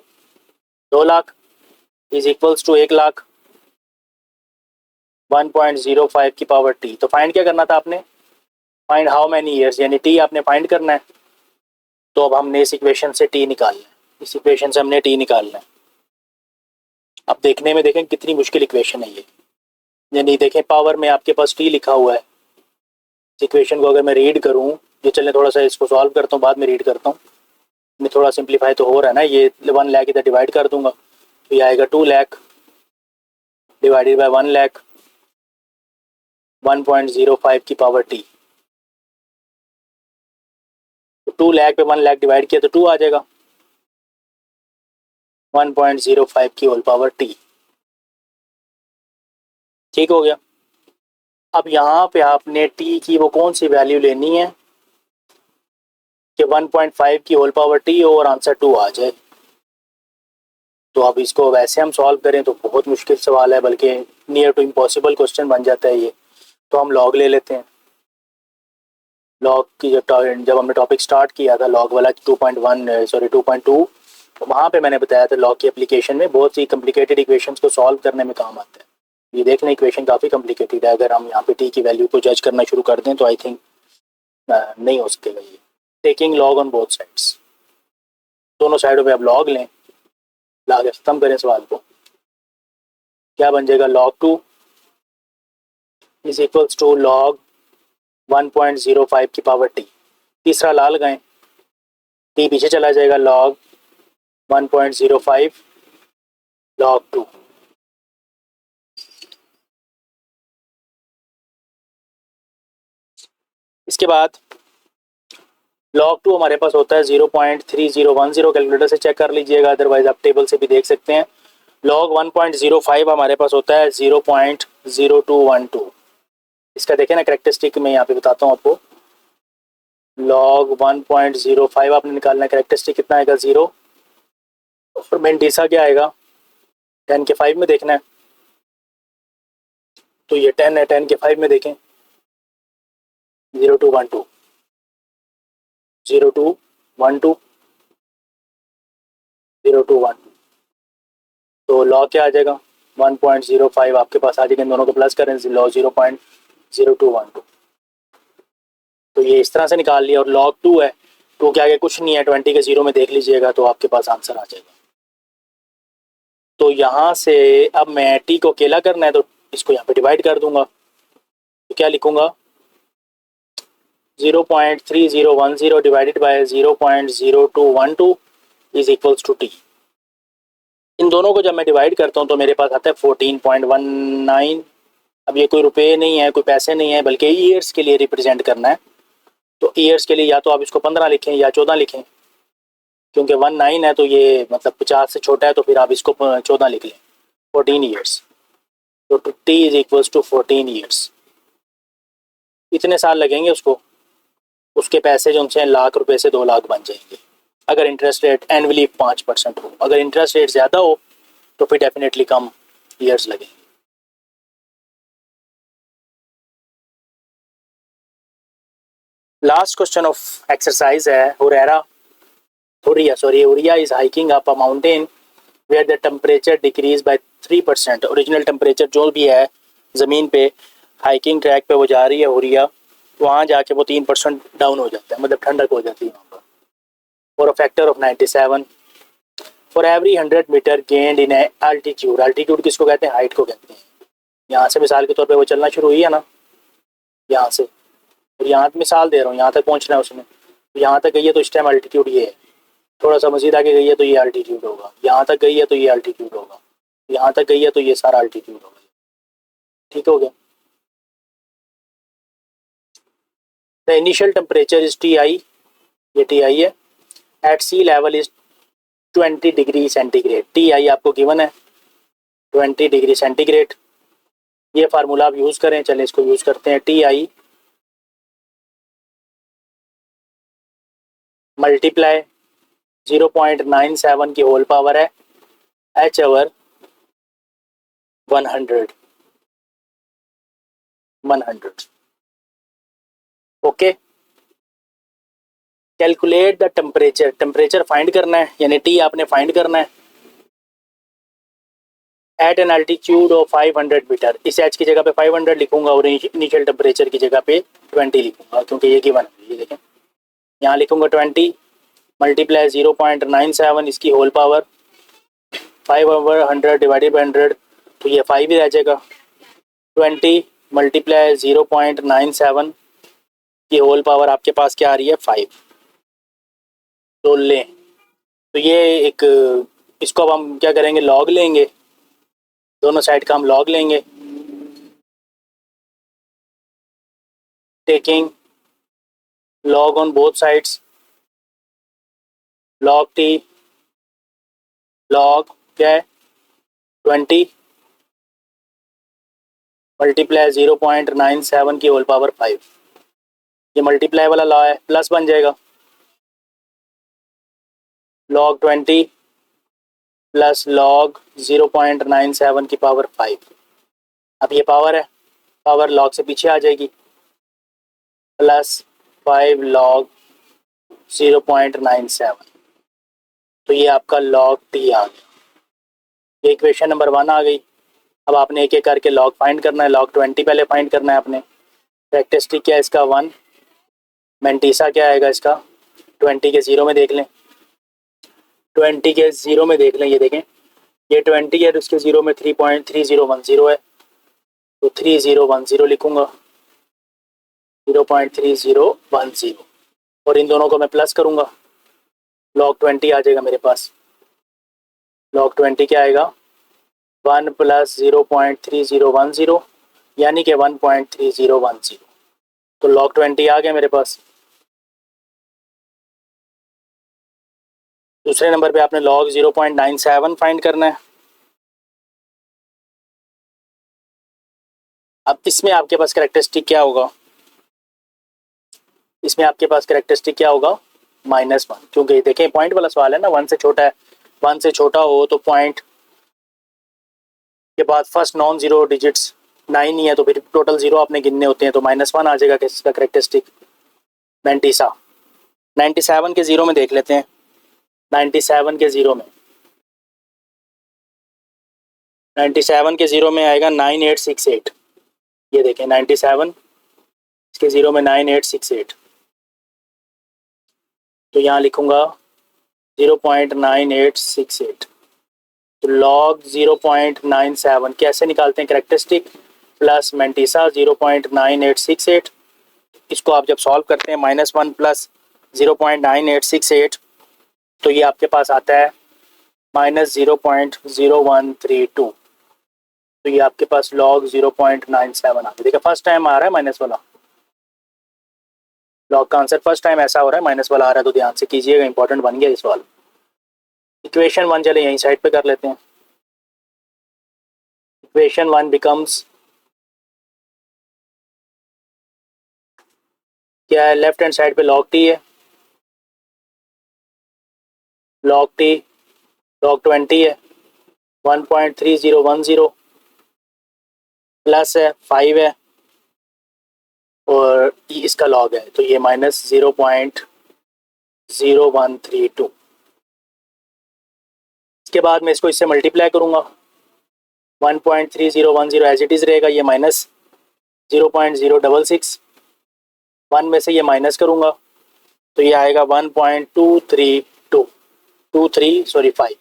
2 lakh is equals to 1 lakh 1.05 की पावर टी। तो फाइंड क्या करना था आपने, फाइंड हाउ मैनी ईयर्स, यानी टी आपने फाइंड करना है। तो अब हमने इस इक्वेशन से टी निकालना है, इस इक्वेशन से हमने टी निकालना है। अब देखने में देखें कितनी मुश्किल इक्वेशन है ये, यानी देखें पावर में आपके पास टी लिखा हुआ है। इस इक्वेशन को अगर मैं रीड करूँ, ये चलने थोड़ा सा इसको सॉल्व करता हूँ, बाद में रीड करता हूँ। मैं थोड़ा सिंप्लीफाई तो हो रहा है ना, ये 1 लाख इधर डिवाइड कर दूंगा तो ये आएगा 2 लाख डिवाइडेड बाय 1 लाख 1.05 की पावर टी। तो 2 लाख पे 1 लाख डिवाइड किया तो 2 आ जाएगा, 1.05 की होल पावर टी। ठीक हो गया। अब यहाँ पे आपने टी की वो कौन सी वैल्यू लेनी है कि 1.5 की होल पावर टी हो और आंसर 2 आ जाए। तो अब इसको वैसे हम सॉल्व करें तो बहुत मुश्किल सवाल है, बल्कि नियर टू इम्पॉसिबल क्वेश्चन बन जाता है ये। तो हम लॉग ले लेते हैं। लॉग की जब हमने टॉपिक स्टार्ट किया था लॉग वाला 2.2, तो वहाँ पे मैंने बताया था लॉग की एप्लीकेशन में बहुत सी कॉम्प्लिकेटेड इक्वेशंस को सॉल्व करने में काम आता है। ये देख लें इक्वेशन काफ़ी कॉम्प्लिकेटेड है, अगर हम यहाँ पे टी की वैल्यू को जज करना शुरू कर दें तो आई थिंक नहीं हो सकेगा ये। Taking log on both sides, दोनों साइडों पे आप लॉग लें, ला के ख़त्म करें सवाल को। क्या बन जाएगा, log 2 is equals to log 1.05 की पावर टी। तीसरा ला लगाएं, टी पीछे चला जाएगा, log 1.05 log 2। इसके बाद log 2 हमारे पास होता है 0.3010, कैलकुलेटर से चेक कर लीजिएगा, अदरवाइज आप टेबल से भी देख सकते हैं। log 1.05 हमारे पास होता है 0.0212। इसका देखें ना कैरेक्टरिस्टिक में यहाँ पे बताता हूँ आपको। log 1.05 आपने निकालना है, कैरेक्टरिस्टिक कितना आएगा 0, और मेंटिसा क्या आएगा 10 के 5 में देखना है। तो ये 10 है, 10 के 5 में देखें 0212 0212 0212। तो log क्या आ जाएगा 1.05 आपके पास आ जाएगा, इन दोनों को प्लस करें log 0.0212। तो ये इस तरह से निकाल लिया। और log 2 है, 2 के आगे कुछ नहीं है, 20 के 0 में देख लीजिएगा तो आपके पास आंसर आ जाएगा। तो यहाँ से अब मैं टी को अकेला करना है तो इसको यहाँ पे डिवाइड कर दूंगा। तो क्या लिखूंगा, 0.3010 divided by 0.0212 is equals to t. इन दोनों को जब मैं डिवाइड करता हूँ तो मेरे पास आता है 14.19। अब ये कोई रुपए नहीं है, कोई पैसे नहीं है, बल्कि ईयर्स के लिए रिप्रेजेंट करना है। तो ईयर्स के लिए या तो आप इसको 15 लिखें या 14 लिखें, क्योंकि 19 है तो ये मतलब 50 से छोटा है, तो फिर आप इसको 14 लिख लें, 14 ईयर्स। तो T is equals to 14 years. इतने साल लगेंगे उसको, उसके पैसे जो उनसे लाख रुपए से 2 लाख बन जाएंगे, अगर इंटरेस्ट रेट एनुअली 5% हो। अगर इंटरेस्ट रेट ज़्यादा हो तो फिर डेफिनेटली कम ईयर्स लगेंगे। लास्ट क्वेश्चन ऑफ एक्सरसाइज है, Huriya is hiking up a mountain where the temperature decreases by 3%। Original temperature जो भी है ज़मीन पे, हाइकिंग ट्रैक पे वो जा रही है हुरिया, वहाँ जाके वो 3% डाउन हो जाता है, मतलब ठंडक हो जाती है वहाँ पर। For a factor of 97 for every 100 metre gained in altitude. Altitude किसको कहते हैं? हाइट को कहते हैं। यहाँ से मिसाल के तौर पे वो चलना शुरू हुई है ना, यहाँ से, और यहाँ मिसाल दे रहा हूँ, यहाँ तक पहुँचना है उसने, तो यहाँ तक गई है तो इस टाइम एल्टीट्यूड ये है। थोड़ा सा मजीद आगे गई है तो ये एल्टीट्यूड होगा, यहाँ तक गई है तो ये एल्टीट्यूड होगा, यहाँ तक गई है तो ये सारा एल्टीट्यूड होगा। ठीक हो गया। The initial temperature is T I, ये टी आई है, at sea level is 20 degree centigrade. T I आपको गिवन है 20 डिग्री सेंटीग्रेड। ये फार्मूला आप यूज़ करें, चलें इसको यूज़ करते हैं। टी आई मल्टीप्लाई 0.97 की होल पावर है H over 100। Okay. Calculate the temperature, temperature find करना है, यानी टी आपने फाइंड करना है at an altitude of 500 metre. इस एच की जगह पे 500 लिखूंगा और इनिशियल टेम्परेचर की जगगह पे 20 लिखूंगा, क्योंकि ये गिवन है। ये देखें, यहाँ लिखूंगा 20 मल्टीप्लाई 0.97 इसकी होल पावर 5/100 डिवाइडेड बाई 100, तो ये 5 ही रह जाएगा। 20 मल्टीप्लाई 0.97 की होल पावर आपके पास क्या आ रही है? 5। तो लें, तो ये एक, इसको अब हम क्या करेंगे? लॉग लेंगे, दोनों साइड का हम लॉग लेंगे, taking log on both sides. Log T, log क्या है? 20 मल्टीप्लाई 0.97 की होल पावर 5। ये मल्टीप्लाई वाला लॉ है, प्लस बन जाएगा, लॉग 20 प्लस लॉग 0.97 की पावर 5। अब ये पावर है, पावर लॉग से पीछे आ जाएगी, प्लस 5 लॉग 0.97। तो ये आपका लॉग टी आ गया। ये इक्वेशन नंबर 1 आ गई। अब आपने एक एक करके लॉग फाइंड करना है। लॉग 20 पहले फाइंड करना है आपने। कैरेक्टरिस्टिक क्या है इसका? 1। मेंटीसा क्या आएगा इसका? 20 के 0 में देख लें, 20 के 0 में देख लें, ये देखें, ये 20 है तो उसके 0 में 3.3010 है, तो 3010 लिखूंगा, 0.3010, और इन दोनों को मैं प्लस करूंगा, लॉग 20 आ जाएगा मेरे पास। लॉग 20 क्या आएगा? 1 प्लस 0.3010, यानी कि 1.3010। तो लॉग 20 आ गया मेरे पास। दूसरे नंबर पे आपने लॉग 0.97 फाइंड करना है। अब इसमें आपके पास कैरेक्टरिस्टिक क्या होगा? इसमें आपके पास कैरेक्टरिस्टिक क्या होगा? -1, क्योंकि देखें पॉइंट वाला सवाल है ना, 1 से छोटा है। 1 से छोटा हो तो पॉइंट के बाद फर्स्ट नॉन जीरो डिजिट्स 9 ही है, तो फिर टोटल 0 आपने गिनने होते हैं, तो -1 आ जाएगा किसका कैरेक्टरिस्टिक? मेंटीसा। 97 के 0 में देख लेते हैं, 97 के 0 में, 97 के 0 में आएगा 9868। ये देखें 97 इसके 0 में 9868, तो यहाँ लिखूंगा 0.9868। तो लॉग 0.97 कैसे निकालते हैं? कैरेक्टरिस्टिक प्लस मेंटीसा 0.9868 इसको आप जब सॉल्व करते हैं -1 प्लस 0.9868, तो ये आपके पास आता है -0.0132। तो ये आपके पास log 0.97 आ गया। देखिए फर्स्ट टाइम आ रहा है माइनस वाला, लॉग का आंसर फर्स्ट टाइम ऐसा हो रहा है, माइनस वाला आ रहा है, तो ध्यान से कीजिएगा, इंपॉर्टेंट बन गया इस सवाल। इक्वेशन 1 चले यहीं साइड पे कर लेते हैं। इक्वेशन 1 बिकम्स, क्या है, लेफ्ट हैंड साइड पे log t है, log t log 20 है, 1.3010 प्लस है 5 है और इसका log है, तो ये -0.0132। इसके बाद मैं इसको इससे मल्टीप्लाई करूंगा, 1.3010 एज इट इज रहेगा, ये -0.066, 1 में से ये माइनस करूंगा तो ये आएगा 1.2325।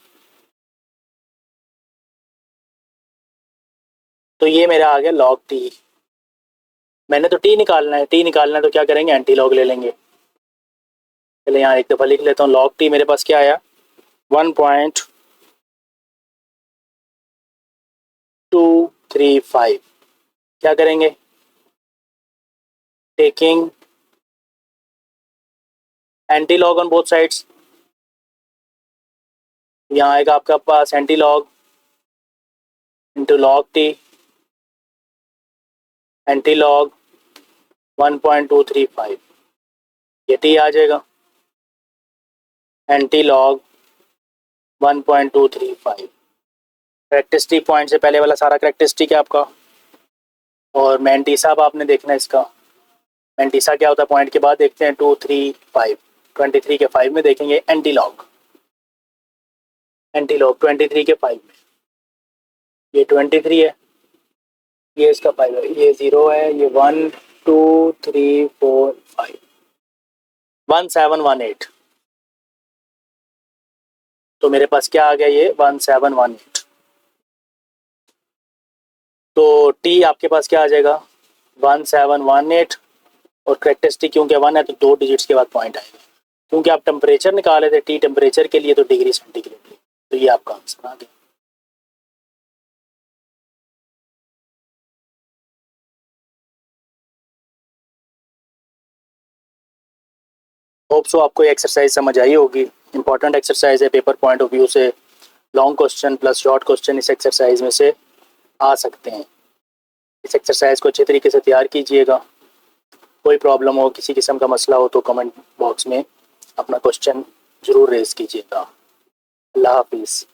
तो ये मेरा आ गया log t। मैंने तो t निकालना है, तो क्या करेंगे, एंटी लॉग ले लेंगे। चलिए यहाँ एक दफ़ा लिख लेता हूँ, log t मेरे पास क्या आया, 1.235। क्या करेंगे, taking anti log on both sides, यहाँ आएगा आपका पास anti log into log t, anti log 1.235, ये t आ जाएगा, एंटी लॉग 1.235। करेक्टरिस्टिक पॉइंट से पहले वाला सारा करेक्टरिस्टिक है आपका, और मैंटीसा अब आपने देखना है इसका। मैंटीसा क्या होता है, पॉइंट के बाद देखते हैं, 235, 23 के 5 में देखेंगे एंटी लॉग 23 के 5 में, ये 23 है, ये इसका 5 है, ये 0 है, ये 1 2 3 4 5, 1718। तो मेरे पास क्या आ गया, ये 1718। तो टी आपके पास क्या आ जाएगा, 1718, और करेक्टरिस्टिक क्योंकि 1 है तो 2 डिजिट्स के बाद पॉइंट आएगा। क्योंकि आप टेम्परेचर निकाले थे, टी टेम्परेचर के लिए, तो डिग्री सेंटीग्रेड, तो ये आपका आंसर आ गया। होप सो आपको ये एक्सरसाइज समझ आई होगी। इंपॉर्टेंट एक्सरसाइज है, पेपर पॉइंट ऑफ व्यू से long question plus short question इस एक्सरसाइज में से आ सकते हैं। इस एक्सरसाइज को अच्छे तरीके से तैयार कीजिएगा। कोई प्रॉब्लम हो, किसी किस्म का मसला हो, तो कमेंट बॉक्स में अपना क्वेश्चन ज़रूर रेज कीजिएगा। अल्लाह हाफिज़।